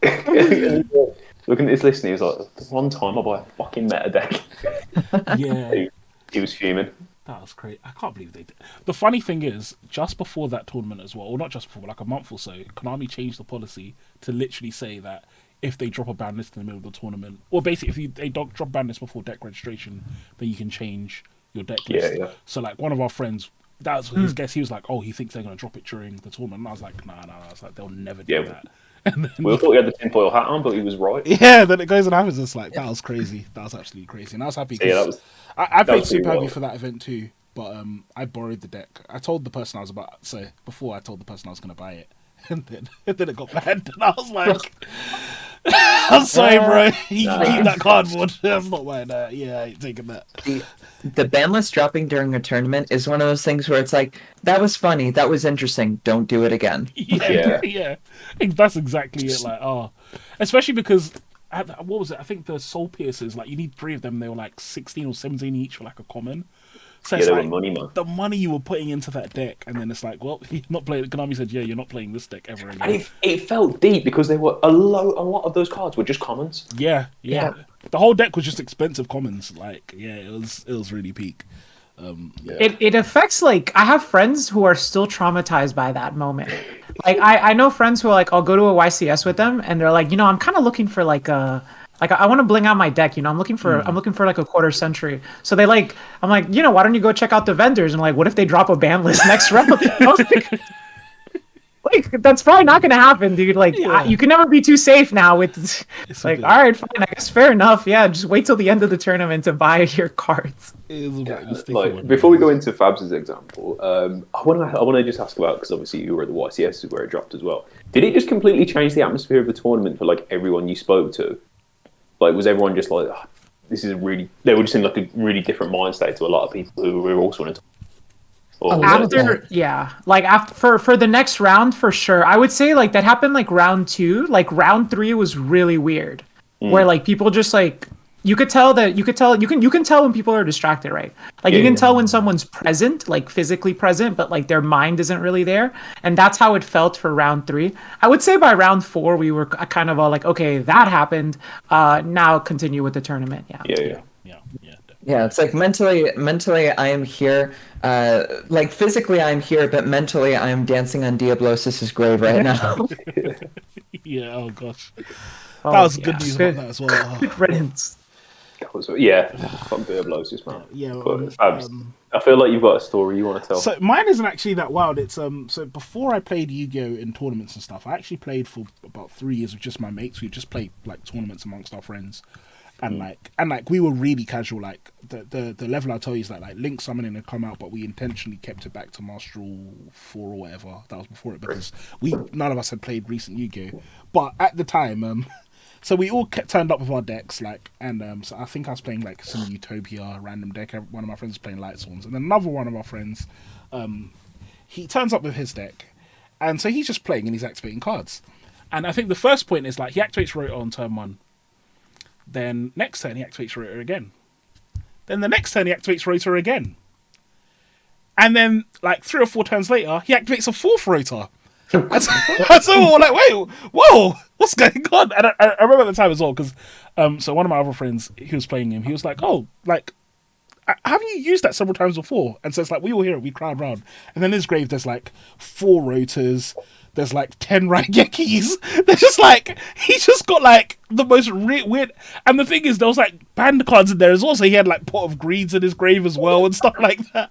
Looking at his list, and he was like, "The one time I buy a fucking meta deck." Yeah. He was fuming. That was great. I can't believe they did. The funny thing is, just before that tournament as well, or not just before, but like a month or so, Konami changed the policy to literally say that if they drop a ban list in the middle of the tournament, or basically if they drop a ban list before deck registration, then you can change your deck list. Yeah. So like one of our friends, that was his guess. He was like, "Oh, he thinks they're going to drop it during the tournament." And I was like, "Nah." I was like, "They'll never do that." And then, We all thought he had the tinfoil hat on, but he was right. yeah, then it goes and happens. It's like that was crazy. That was absolutely crazy, and I was happy. Yeah, that was. I played was pretty Super Heavy wild. for that event too, but I borrowed the deck. I told the person I was about. So before I told the person I was going to buy it, and then it got banned, and I was like, "I'm sorry, bro. You can keep that cardboard. That's not mine. Yeah, I ain't taking that." The ban list dropping during a tournament is one of those things where it's like, that was funny, that was interesting, don't do it again. Yeah. That's exactly it. Like, especially because what was it? I think the Soul Piercers, like, you need 3 of them. They were like 16 or 17 each for like a common. So it's they like were money, man. the money you were putting into that deck, and then it's like, well, you're not playing. Konami said, "Yeah, you're not playing this deck ever again." And it felt deep because they were a lot of those cards were just commons. Yeah. The whole deck was just expensive commons. Like, yeah, it was really peak. Yeah. It affects, like, I have friends who are still traumatized by that moment. Like, I know friends who are like, I'll go to a YCS with them, and they're like, I'm kind of looking for like I want to bling out my deck, I'm looking for like a quarter century. So I'm like, why don't you go check out the vendors? And like, what if they drop a ban list next round? Like, that's probably not gonna happen, dude. Like, you can never be too safe now with like, all right, fine, I guess fair enough. Yeah, just wait till the end of the tournament to buy your cards. Like, before we go into Fabs' example, I want to just ask about, because obviously you were at the YCS where it dropped as well. Did it just completely change the atmosphere of the tournament for like everyone you spoke to? Like, was everyone just like, this is really? They were just in like a really different mind state to a lot of people who were also in a. For the next round, for sure, I would say like that happened like round 2. Like round 3 was really weird, where like people just like you can tell when people are distracted, right? Like you can tell when someone's present, like physically present, but like their mind isn't really there, and that's how it felt for round 3. I would say by round 4 we were kind of all like, okay, that happened. Now continue with the tournament. Yeah, it's like mentally I am here. Like physically I'm here, but mentally I am dancing on Diablos' grave right now. Yeah, oh gosh. That was good news about that as well. Good riddance. Fuck Diablos, man. Yeah, I feel like you've got a story you want to tell. So mine isn't actually that wild. It's so before I played Yu-Gi-Oh in tournaments and stuff, I actually played for about 3 years with just my mates. We just played like tournaments amongst our friends. And like we were really casual. Like the level I tell you is like Link Summoning had come out, but we intentionally kept it back to Masteral 4 or whatever. That was before it, because none of us had played recent Yu-Gi-Oh. But at the time, so we all turned up with our decks, like, and so I think I was playing like some Utopia random deck. One of my friends was playing Light Sworns, and then another one of our friends, he turns up with his deck, and so he's just playing and he's activating cards. And I think the first point is like he activates Rotor on turn 1. Then next turn he activates Rotor again. Then the next turn he activates Rotor again. And then like 3 or 4 turns later, he activates a 4th Rotor. So we're like, wait, whoa, what's going on? And I remember at the time as well, because so one of my other friends, he was playing him, he was like, oh, like, haven't you used that several times before? And so it's like, we all hear it, we crowd round. And then in his grave, there's like 4 Rotors, there's like 10 Raigekis. There's just like, he's just got like the most weird. And the thing is, there was like banned cards in there as well. So he had like Pot of Greeds in his grave as well and stuff like that.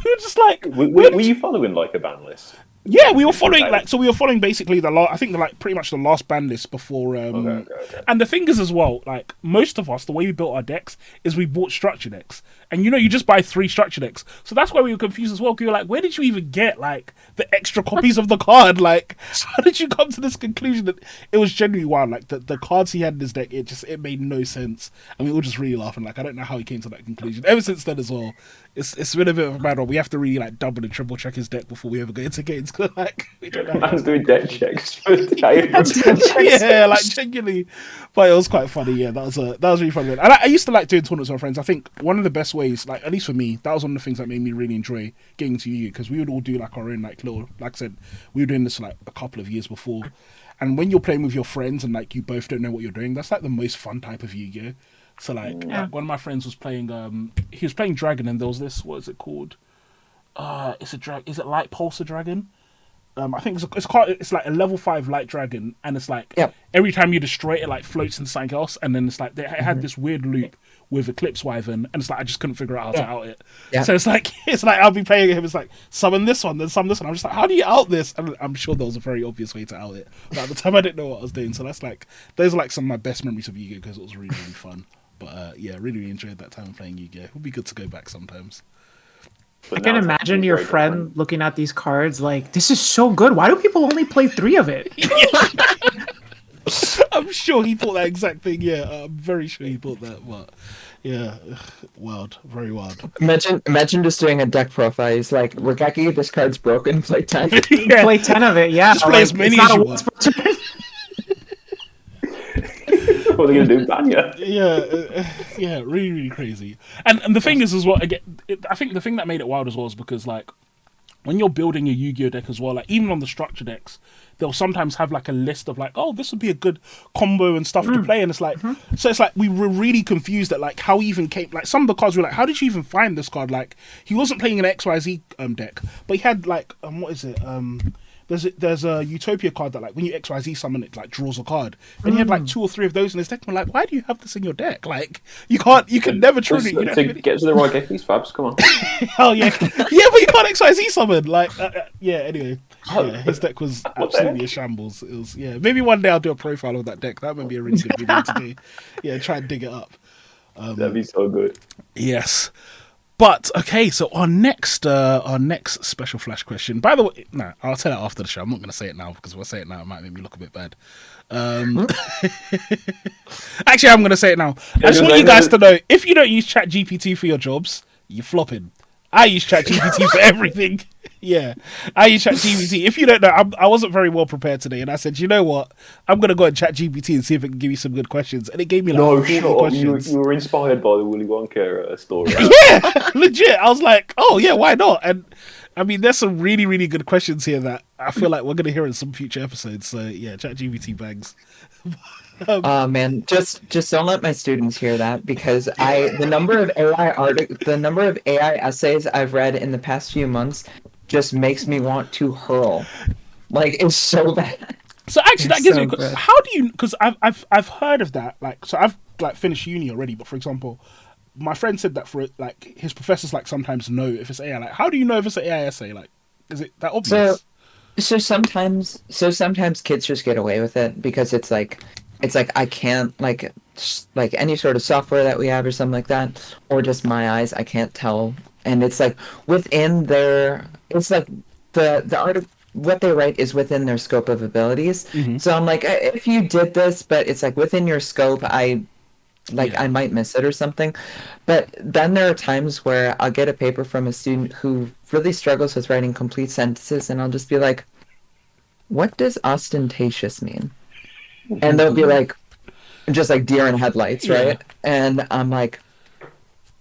We were just like, were you following like a ban list? Yeah, we were following we were following basically I think pretty much the last ban list before. Okay. And the thing is as well, like most of us, the way we built our decks is we bought structure decks, and you just buy 3 structure decks. So that's why we were confused as well. We were like, where did you even get like the extra copies of the card? Like, how did you come to this conclusion? That it was genuinely wild. Like the cards he had in his deck, it made no sense, and we were just really laughing. Like, I don't know how he came to that conclusion. Ever since then as well, it's been a bit of a bad one. We have to really like double and triple check his deck before we ever get into friends. Like, we don't know. Man's doing debt checks for the day. Yeah, like genuinely. But it was quite funny. Yeah, that was really funny. And I used to like doing tournaments with my friends. I think one of the best ways, like at least for me, that was one of the things that made me really enjoy getting to Yu-Gi-Oh, because we would all do like our own like little, like I said, we were doing this like a couple of years before. And when you're playing with your friends and like you both don't know what you're doing, that's like the most fun type of Yu-Gi-Oh. So like one of my friends was playing, he was playing Dragon, and there was this, what is it called? Is it Light Pulsar Dragon? I think it's like a level 5 light dragon, and it's like every time you destroy it, it like floats into something else, and then it's like it had this weird loop with Eclipse Wyvern, and it's like I just couldn't figure out how to out it. So it's like I'll be playing him, it's like summon this one, then summon this one. I'm just like, how do you out this? And I'm sure there was a very obvious way to out it, but at the time I didn't know what I was doing. So that's like, those are like some of my best memories of Yu-Gi-Oh, because it was really really fun. But really enjoyed that time playing Yu-Gi-Oh. It would be good to go back sometimes. I can imagine your friend looking at these cards like, this is so good. Why do people only play 3 of it? I'm sure he thought that exact thing. Yeah, I'm very sure he thought that. But yeah, wild, very wild. Imagine just doing a deck profile. He's like, Regeki, this card's broken. Play 10. Play 10 of it. Yeah, just play as many as you want. What are they gonna do, Banya? Yeah, really, really crazy. And the thing is as well, again, I think the thing that made it wild as well is because like when you're building a Yu-Gi-Oh deck as well, like even on the structure decks, they'll sometimes have like a list of like, oh, this would be a good combo and stuff to play, and it's like, so it's like we were really confused at like how he even came. Like some of the cards were like, how did you even find this card? Like he wasn't playing an XYZ deck, but he had like what is it? There's a Utopia card that like when you XYZ summon it like draws a card. And he had like 2 or 3 of those in his deck. I'm like, why do you have this in your deck? Like you can never trigger it. You know, to get to the right Gekis, Fabs, come on. Hell yeah. Yeah, but you can't XYZ summon. Like anyway. Yeah, his deck was absolutely a shambles. It was maybe one day I'll do a profile of that deck. That would be a really good video to do. Yeah, try and dig it up. That'd be so good. Yes. But okay, so our next special flash question. By the way, I'll tell it after the show. I'm not going to say it now because if I say it now, it might make me look a bit bad. Actually, I'm going to say it now. I just want you guys to know: if you don't use ChatGPT for your jobs, you're flopping. I use ChatGPT for everything. Yeah, I use ChatGPT. If you don't know, I wasn't very well prepared today, and I said, you know what? I'm gonna go on ChatGPT and see if it can give me some good questions. And it gave me like 40 questions. You were inspired by the Willy Wonka story. Yeah, legit. I was like, oh yeah, why not? And I mean, there's some really, really good questions here that I feel like we're gonna hear in some future episodes. So yeah, ChatGPT bangs. Oh man, just don't let my students hear that, because the number of AI essays I've read in the past few months just makes me want to hurl. Like, it's so bad. So actually, that gives me. How do you? Because I've heard of that. Like, so I've like finished uni already. But for example, my friend said that for like his professors like sometimes know if it's AI. Like, how do you know if it's an AI essay? Like, is it that obvious? So sometimes kids just get away with it because it's like I can't like any sort of software that we have or something like that, or just my eyes, I can't tell. And it's like within their, it's like the art of what they write is within their scope of abilities. Mm-hmm. So I'm like, if you did this, but it's like within your scope, I might miss it or something. But then there are times where I'll get a paper from a student who really struggles with writing complete sentences, and I'll just be like, what does ostentatious mean? And they'll be like, just like deer in headlights, right? And I'm like,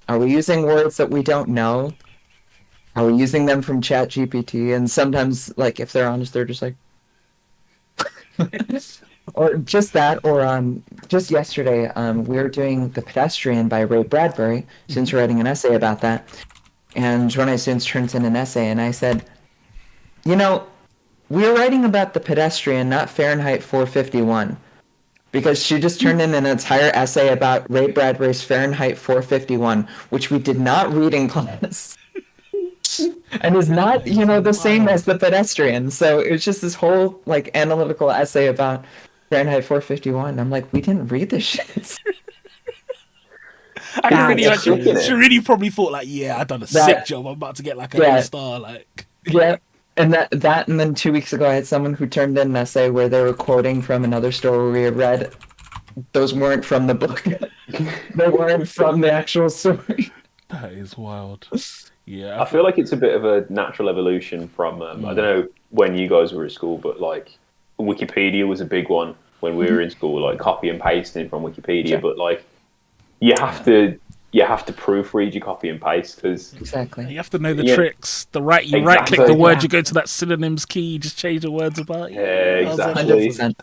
are we using words that we don't know? Are we using them from ChatGPT? And sometimes, like, if they're honest, they're just like, or just that, or just yesterday, we were doing The Pedestrian by Ray Bradbury, since we're writing an essay about that. And one of my students turns in an essay, and I said, you know, we're writing about The Pedestrian, not Fahrenheit 451. Because she just turned in an entire essay about Ray Bradbury's Fahrenheit 451, which we did not read in class. And is not, the same as The Pedestrian. So it was just this whole, like, analytical essay about Fahrenheit 451. I'm like, we didn't read this shit. I can really imagine. She really probably thought, like, I done a sick job. I'm about to get, like, a star, like. Yeah. And and then 2 weeks ago, I had someone who turned in an essay where they were quoting from another story we had read. Those weren't from the book. They weren't from the actual story. That is wild. Yeah, I feel like it's a bit of a natural evolution from I don't know when you guys were at school, but like Wikipedia was a big one when we were in school, like copy and pasting from Wikipedia. Sure. But like you have to proofread your copy and paste because Exactly. you have to know the Yeah. tricks. You right click Exactly. the word, Yeah. you go to that synonyms key, you just change the words about. Yeah, Exactly. exactly. 100%.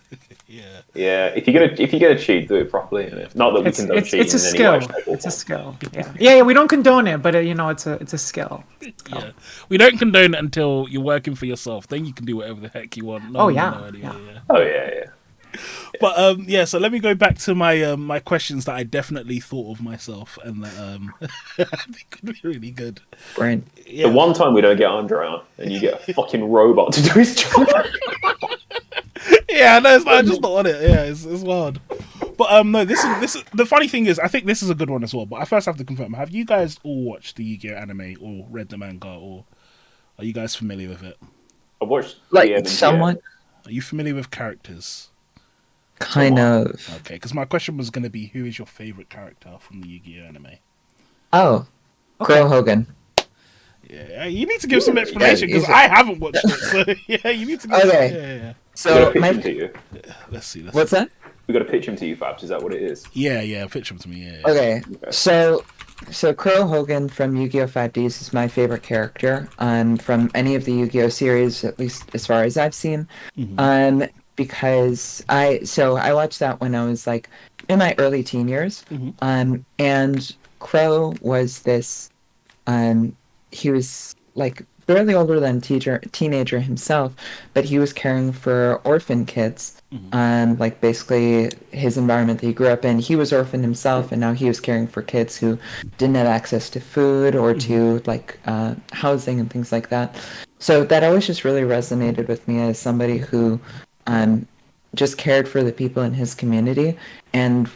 Yeah. Yeah, if you're gonna cheat, do it properly. Not that we It's condone it's cheating it's a in any skill. way, shape, or It's a form. skill. Yeah. We don't condone it, but it's a skill. Yeah, we don't condone it until you're working for yourself. Then you can do whatever the heck you want. No Oh, one will yeah, know anyway, yeah. Oh yeah. But yeah, so let me go back to my my questions that I definitely thought of myself and that I think could be really good. Right. Yeah, The one time we don't get Andre on, and you get a fucking robot to do his job. yeah, no, I'm just not on it. Yeah, it's wild. But no, this is the funny thing is I think this is a good one as well. But I first have to confirm: have you guys all watched the Yu-Gi-Oh anime or read the manga, or are you guys familiar with it? I watched Like, TM and somewhat, Are you familiar with characters? kind of. Okay, because my question was going to be, who is your favorite character from the Yu-Gi-Oh anime? Oh, Crow Hogan. Yeah, you need to give some explanation because he's I haven't watched it. So yeah, you need to. Give Okay. Yeah. We got So, to pitch him to you. Let's see. what's that? We got to pitch him to you, Fabs. Is that what it is? Yeah. Pitch him to me. Yeah. Okay, so Crow Hogan from Yu-Gi-Oh! 5Ds is my favorite character from any of the Yu-Gi-Oh! Series, at least as far as I've seen. Because I watched that when I was like in my early teen years. And Crow was this he was like barely older than teenager himself, but he was caring for orphan kids. Like basically his environment that he grew up in, he was orphaned himself, and now he was caring for kids who didn't have access to food or to like housing and things like that. So that always just really resonated with me as somebody who just cared for the people in his community and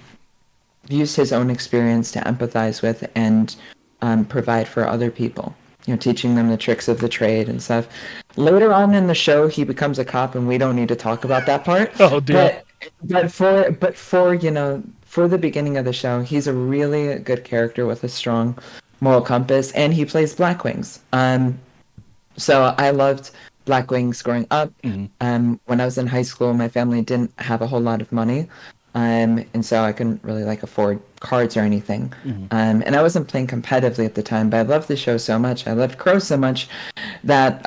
used his own experience to empathize with and provide for other people. You know, teaching them the tricks of the trade and stuff. Later on in the show, he becomes a cop, and we don't need to talk about that part. Oh dear. But for for the beginning of the show, he's a really good character with a strong moral compass, and he plays Black Wings. So I loved Black Wings growing up. When I was in high school, my family didn't have a whole lot of money. And so I couldn't really like afford cards or anything. And I wasn't playing competitively at the time, but I loved the show so much. I loved Crow so much that,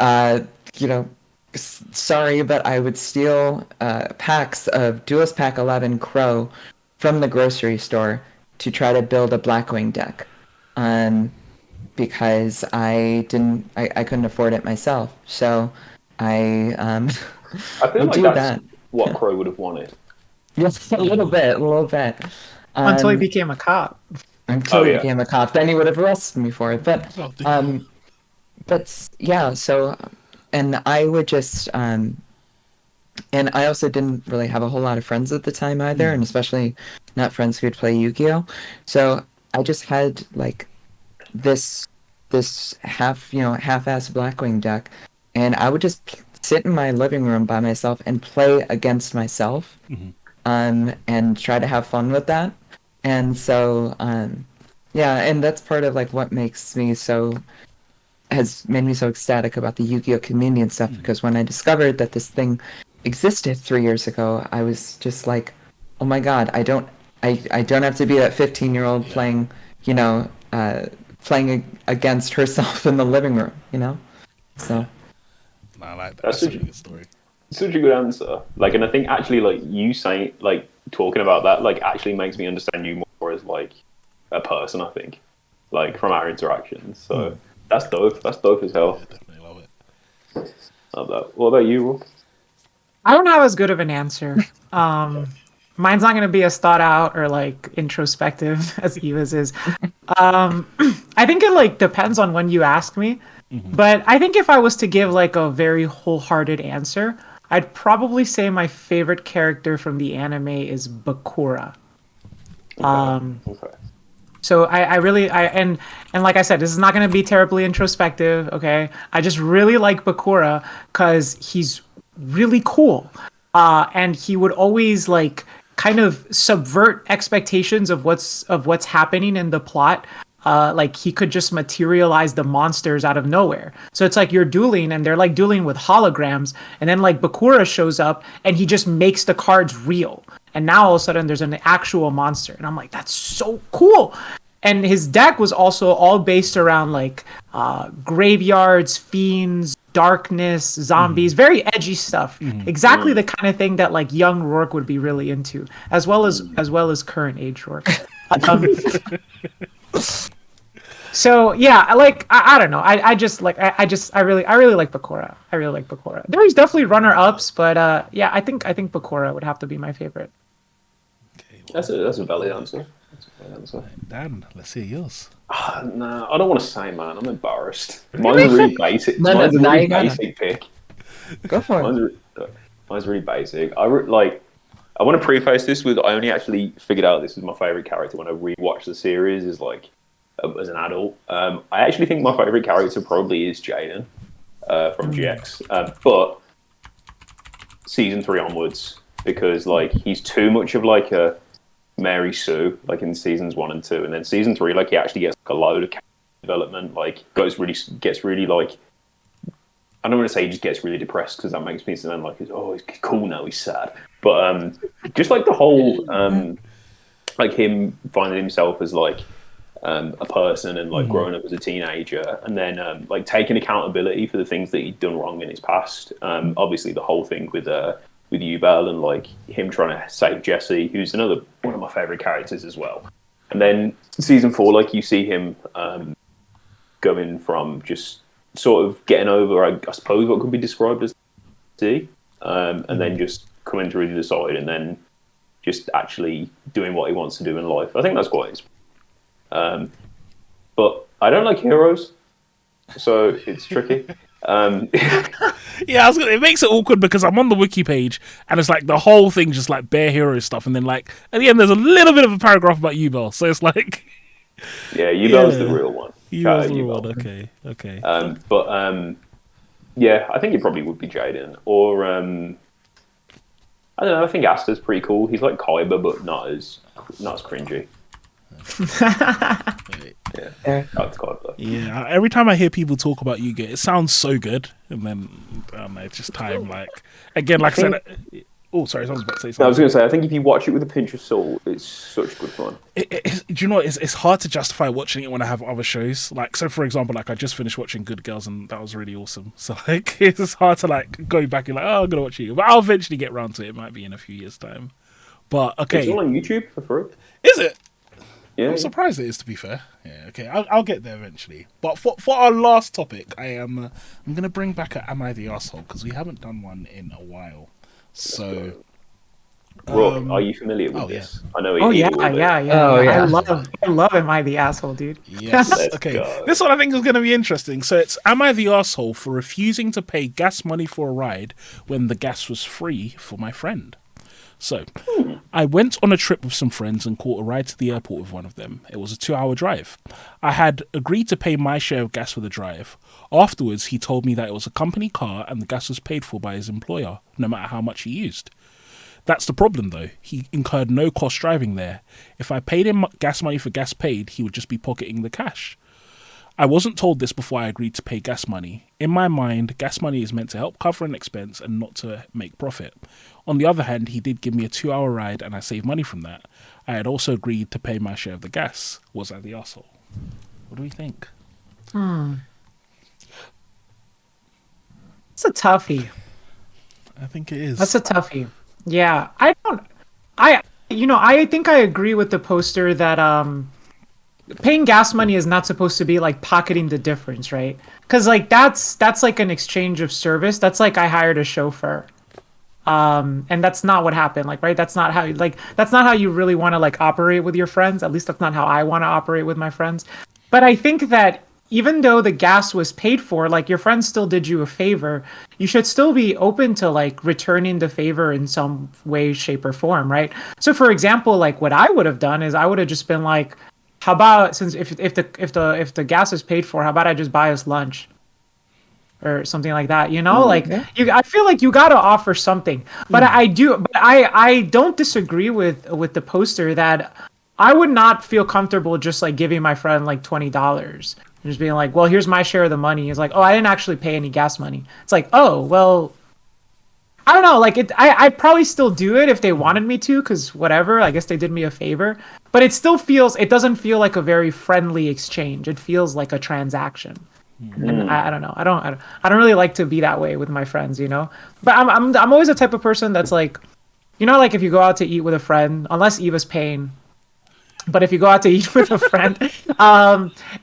sorry, but I would steal packs of Duelist Pack 11 Crow from the grocery store to try to build a Blackwing deck. Because I couldn't afford it myself. So I feel like do that's that. what Crow would have wanted. Yes, a little bit. Until he became a cop. Until he became a cop, then he would have arrested me for it. But yeah. So, and I would just, and I also didn't really have a whole lot of friends at the time either, and especially not friends who'd play Yu-Gi-Oh. So I just had like this half-ass Blackwing deck, and I would just sit in my living room by myself and play against myself. And try to have fun with that. And so, yeah, and that's part of like what has made me so ecstatic about the Yu-Gi-Oh community and stuff, because when I discovered that this thing existed 3 years ago, I was just like, oh my god, I don't have to be that 15-year-old playing, playing against herself in the living room, so. I like that. That's That's a really good story. Such a good answer. Like, and I think actually, like, you saying, like, talking about that, like, actually makes me understand you more as, like, a person, I think. Like, from our interactions. So, that's dope. That's dope as hell. I definitely love it. Love that. What about you, Rook? I don't have as good of an answer. Mine's not going to be as thought out or like introspective as Eva's is. I think it like depends on when you ask me. But I think if I was to give like a very wholehearted answer, I'd probably say my favorite character from the anime is Bakura. Okay. So I really and like I said, this is not going to be terribly introspective. Okay, I just really like Bakura because he's really cool, and he would always like kind of subvert expectations of what's happening in the plot, like he could just materialize the monsters out of nowhere. So it's like you're dueling and they're like dueling with holograms, and then like Bakura shows up and he just makes the cards real. And now all of a sudden there's an actual monster. And I'm like, that's so cool. And his deck was also all based around like graveyards, fiends, darkness, zombies, very edgy stuff. Exactly the kind of thing that like young Rourke would be really into, as well as current age Rourke. So yeah, I don't know. I really like Bakura. I really like Bakura. There's definitely runner ups, but yeah, I think Bakura would have to be my favorite. Okay, That's a valid answer. Dan, let's hear yours. No, I don't want to say, man. I'm embarrassed. Mine's a really basic. Mine's a really basic pick. Go for it. Mine's really basic. I want to preface this with I only actually figured out this is my favorite character when I rewatched the series. Is like as an adult. I actually think my favorite character probably is Jaden from GX, but season 3 onwards, because like he's too much of like a Mary Sue, like in seasons 1 and 2, and then season 3, like he actually gets like a load of character development. Like gets really like, I don't want to say he just gets really depressed because that makes me sound like he's cool now, he's sad. But just like the whole like him finding himself as like a person and like growing up as a teenager, and then like taking accountability for the things that he'd done wrong in his past. Obviously the whole thing with Yubel and like him trying to save Jesse, who's another one of my favorite characters as well. And then season 4, like you see him going from just sort of getting over, I suppose, what could be described as D, and then just coming through the other side, and then just actually doing what he wants to do in life. I think that's quite inspiring. But I don't like heroes, so it's tricky. Yeah, it makes it awkward because I'm on the wiki page and it's like the whole thing just like bare hero stuff, and then like at the end there's a little bit of a paragraph about Yubel, so it's like yeah, Yubel's the real one. Yubel's the real one. Okay. But yeah, I think it probably would be Jaden, or I don't know. I think Asta's pretty cool. He's like Kaiba, but not as cringy. Yeah, that's Kaiba. Yeah, every time I hear people talk about Yu-Gi-Oh, it sounds so good, and then I don't know, it's just time like again, like I said. Oh, sorry, I was about to say something. No, I was going to say, I think if you watch it with a pinch of salt, it's such good fun. Do you know what? It's hard to justify watching it when I have other shows. Like, so for example, like I just finished watching Good Girls, and that was really awesome. So like, it's hard to like go back and like, oh, I'm gonna watch you, but I'll eventually get around to it. It might be in a few years' time. But okay, it's all on YouTube for free. Is it? Yeah, I'm surprised it is, to be fair. Yeah, okay, I'll get there eventually. But for our last topic, I'm gonna bring back a Am I the Arsehole, because we haven't done one in a while. So. Rob, are you familiar with this? Yeah. I know. Yeah. Oh, yeah. I love Am I the Asshole, dude? Yes. Okay. This one I think is going to be interesting. So it's, am I the arsehole for refusing to pay gas money for a ride when the gas was free for my friend? So I went on a trip with some friends and caught a ride to the airport with one of them. It was a 2-hour drive. I had agreed to pay my share of gas for the drive. Afterwards, he told me that it was a company car and the gas was paid for by his employer, no matter how much he used. That's the problem, though. He incurred no cost driving there. If I paid him gas money for gas paid, he would just be pocketing the cash. I wasn't told this before I agreed to pay gas money. In my mind, gas money is meant to help cover an expense and not to make profit. On the other hand, he did give me a 2-hour ride and I saved money from that. I had also agreed to pay my share of the gas. Was I the arsehole? What do we think? It's a toughie. I think it is. That's a toughie. Yeah, I think I agree with the poster that paying gas money is not supposed to be like pocketing the difference, right? Because like that's like an exchange of service. That's like I hired a chauffeur, and that's not what happened. Like, right? That's not how you really want to like operate with your friends. At least that's not how I want to operate with my friends. But I think that even though the gas was paid for, like your friends still did you a favor, you should still be open to like returning the favor in some way, shape, or form, right? So for example, like what I would have done is I would have just been like, how about, since if the gas is paid for, how about I just buy us lunch? Or something like that, you know? I feel like you gotta offer something. But I don't disagree with the poster that I would not feel comfortable just like giving my friend like $20 and just being like, well, here's my share of the money. It's like, oh, I didn't actually pay any gas money. It's like, oh, well, I don't know. Like I'd probably still do it if they wanted me to, because whatever. I guess they did me a favor. But it doesn't feel like a very friendly exchange. It feels like a transaction. And I don't know. I don't really like to be that way with my friends, you know. But I'm always the type of person that's like, you know, like if you go out to eat with a friend, unless Eva's paying. But if you go out to eat with a friend,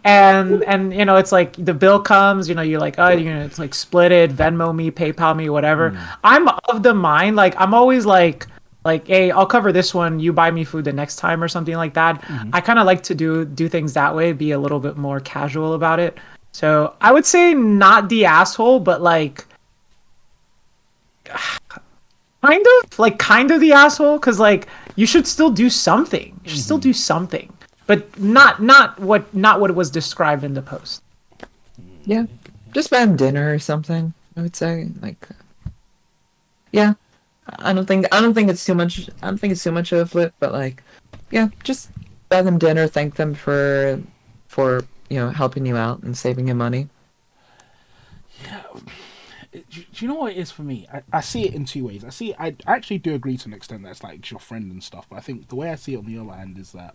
and you know, it's like the bill comes, you know, you're like, oh, you're gonna like split it, Venmo me, PayPal me, whatever. I'm of the mind, like I'm always like, hey, I'll cover this one, you buy me food the next time or something like that. I kind of like to do things that way, be a little bit more casual about it. So I would say not the asshole, but like kind of the asshole, because like you should still do something. You should still do something, but not what was described in the post. Yeah, just buy them dinner or something. I would say, like, yeah. I don't think it's too much. I don't think it's too much of a flip, but like, yeah, just buy them dinner. Thank them for helping you out and saving you money. Yeah. Do you know what it is for me? I see it in two ways. I actually do agree to an extent that it's like it's your friend and stuff, but I think the way I see it on the other hand is that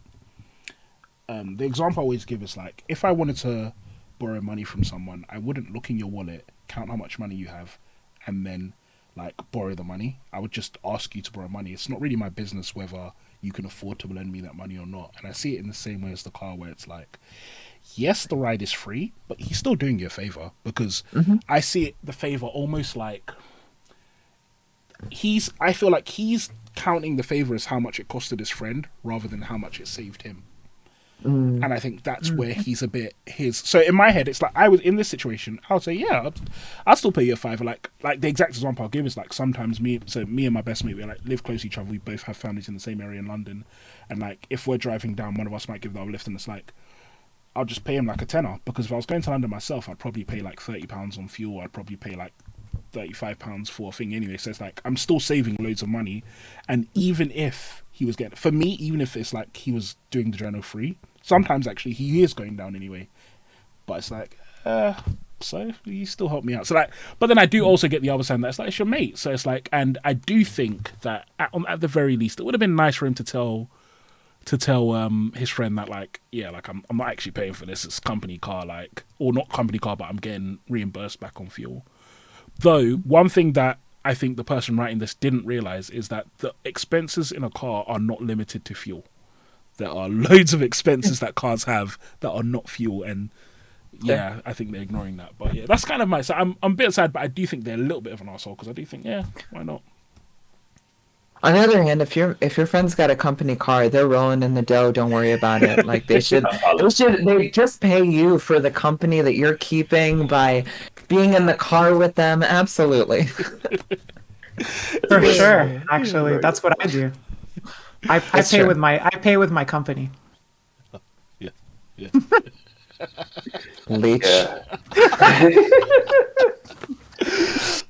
the example I always give is like, if I wanted to borrow money from someone, I wouldn't look in your wallet, count how much money you have, and then like borrow the money. I would just ask you to borrow money. It's not really my business whether you can afford to lend me that money or not. And I see it in the same way as the car, where it's like, yes, the ride is free, but he's still doing you a favor, because I see it, the favor almost like I feel like he's counting the favor as how much it costed his friend rather than how much it saved him. And I think that's where he's a bit so in my head, it's like, I was in this situation, I would say, yeah, I'll still pay you a $5. Like the exact example I'll give is like, sometimes me and my best mate, we like live close to each other, we both have families in the same area in London, and like if we're driving down, one of us might give the other lift, and it's like, I'll just pay him like a tenner, because if I was going to London myself, I'd probably pay like £30 on fuel. I'd probably pay like £35 for a thing anyway. So it's like, I'm still saving loads of money. And even if he was getting, for me, even if it's like he was doing the journal free, sometimes actually he is going down anyway. But it's like, so you still help me out. So like, but then I do also get the other side that it's like, it's your mate. So it's like, and I do think that at the very least, it would have been nice for him to tell his friend that like, yeah, like I'm not actually paying for this, it's company car, like, or not company car, but I'm getting reimbursed back on fuel. Though one thing that I think the person writing this didn't realize is that the expenses in a car are not limited to fuel. There are loads of expenses that cars have that are not fuel, and yeah, I think they're ignoring that. But yeah, that's kind of so I'm a bit sad, but I do think they're a little bit of an asshole, because I do think, yeah, why not? On the other hand, if your friend's got a company car, they're rolling in the dough. Don't worry about it. Like they just pay you for the company that you're keeping by being in the car with them. Absolutely. For sure. Actually, that's what I do. I pay with my company. Yeah. Leech. Yeah.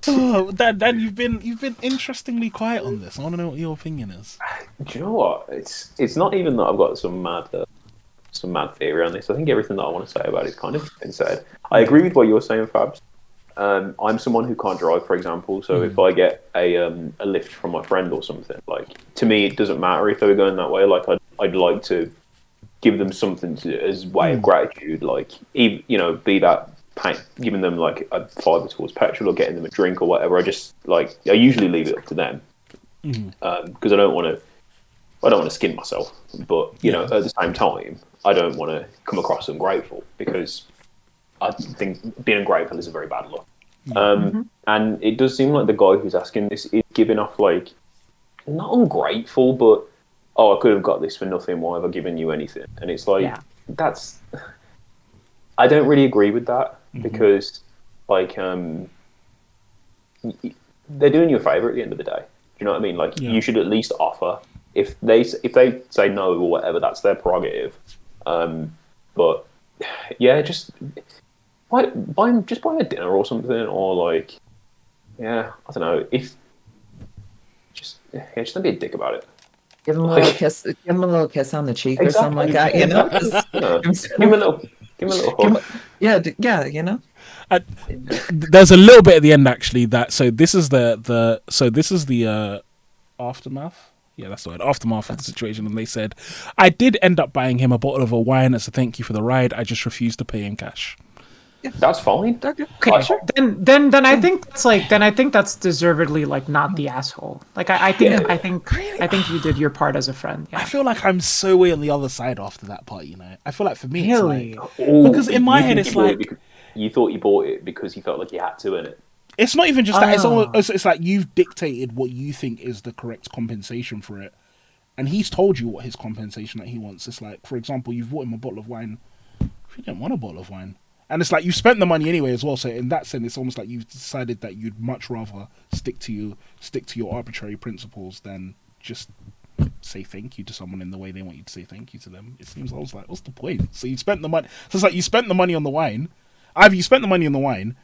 Oh, Dan, you've been interestingly quiet on this. I want to know what your opinion is. Do you know what? It's not even that I've got some mad theory on this. I think everything that I want to say about it's kind of been said. I agree with what you're saying, Fabs. I'm someone who can't drive, for example. So if I get a lift from my friend or something, like, to me it doesn't matter if they were going that way. Like I'd like to give them something as way of gratitude, like, even, you know, be that giving them like a $5 towards petrol or getting them a drink or whatever. I usually leave it up to them, because I don't want to skin myself, but you know, at the same time, I don't want to come across ungrateful, because I think being ungrateful is a very bad look. And it does seem like the guy who's asking this is giving off, like, not ungrateful, but, oh, I could have got this for nothing, why have I given you anything? And it's like, I don't really agree with that, because, like, they're doing you a favour at the end of the day. Do you know what I mean? Like, you should at least offer. If they say no or whatever, that's their prerogative. But yeah, just buy a dinner or something, or like, yeah, I don't know. Just don't be a dick about it. Give him a little kiss. Give him a little kiss on the cheek or something like that. You know, just Yeah. Give him a little hug. yeah. You know. There's a little bit at the end actually that this is the aftermath. Yeah, that's the word. Aftermath of the situation, and they said, "I did end up buying him a bottle of a wine as a thank you for the ride. I just refused to pay in cash." That's fine. Okay, Sure. then I think that's deservedly like not the asshole. Like I think you did your part as a friend. I Yeah. feel like I'm so way on the other side after that part. You know, I feel like for me, Really? it's like Oh, because in my you head think it's you bought it like because- you thought you bought it because you felt like you had to in it. it's not even just that. It's Ah. almost it's like you've dictated what you think is the correct compensation for it, and he's told you what his compensation that he wants. It's like, for example, you've bought him a bottle of wine. If you didn't want a bottle of wine. And it's like you spent the money anyway as well. So in that sense, it's almost like you've decided that you'd much rather stick to your arbitrary principles than just say thank you to someone in the way they want you to say thank you to them. It seems I was like, what's the point? So you spent the money. So it's like you spent the money on the wine. Either you spent the money on the wine,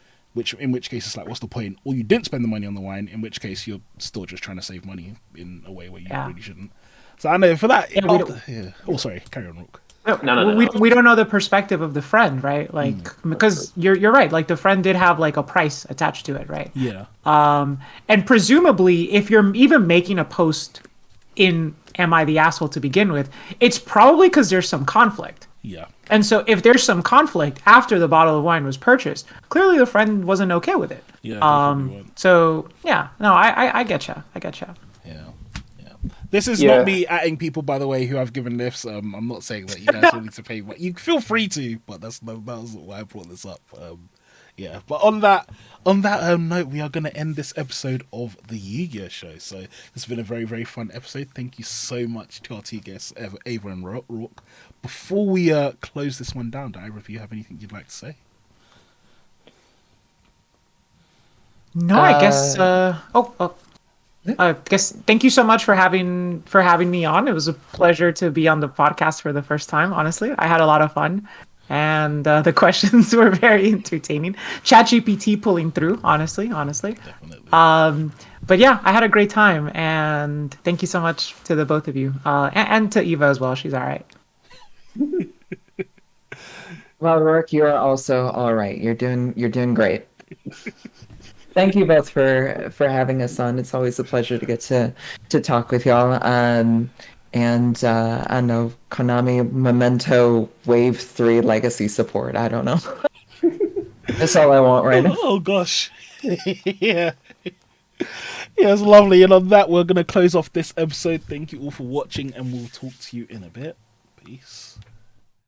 in which case it's like, what's the point? Or you didn't spend the money on the wine, in which case you're still just trying to save money in a way where you really shouldn't. So I know for that. Yeah, we don't- Yeah. Oh, sorry. Carry on, Rook. No. We don't know the perspective of the friend, right? Like because you're right. Like the friend did have like a price attached to it, right? Yeah. And presumably, if you're even making a post in "Am I the asshole?" to begin with, it's probably because there's some conflict. Yeah. And so, if there's some conflict after the bottle of wine was purchased, clearly the friend wasn't okay with it. Yeah. they probably weren't. So yeah, no, I get you. I get you. Yeah. This is Yeah. not me atting people, by the way, who I've given lifts. I'm not saying that you guys will need to pay, but you feel free to. But that was why I brought this up. Yeah. But on that note, we are going to end this episode of the Yu-Gi-Oh show. So this has been a very, very fun episode. Thank you so much to our two guests, Ava and Rourke. Before we close this one down, do either of you have anything you'd like to say? No, I guess. I guess thank you so much for having me on. It was a pleasure to be on the podcast for the first time. Honestly, I had a lot of fun, and the questions were very entertaining. ChatGPT pulling through. Honestly. Definitely. But yeah, I had a great time, and thank you so much to the both of you, and to Eva as well. She's all right. Well, Rourke, you are also all right. You're doing great. Thank you both for having us on. It's always a pleasure to get to talk with y'all. And I know Konami Memento Wave 3 Legacy support. I don't know. That's all I want right now. Oh gosh. Yeah. Yeah, it's lovely. And on that, we're going to close off this episode. Thank you all for watching, and we'll talk to you in a bit. Peace.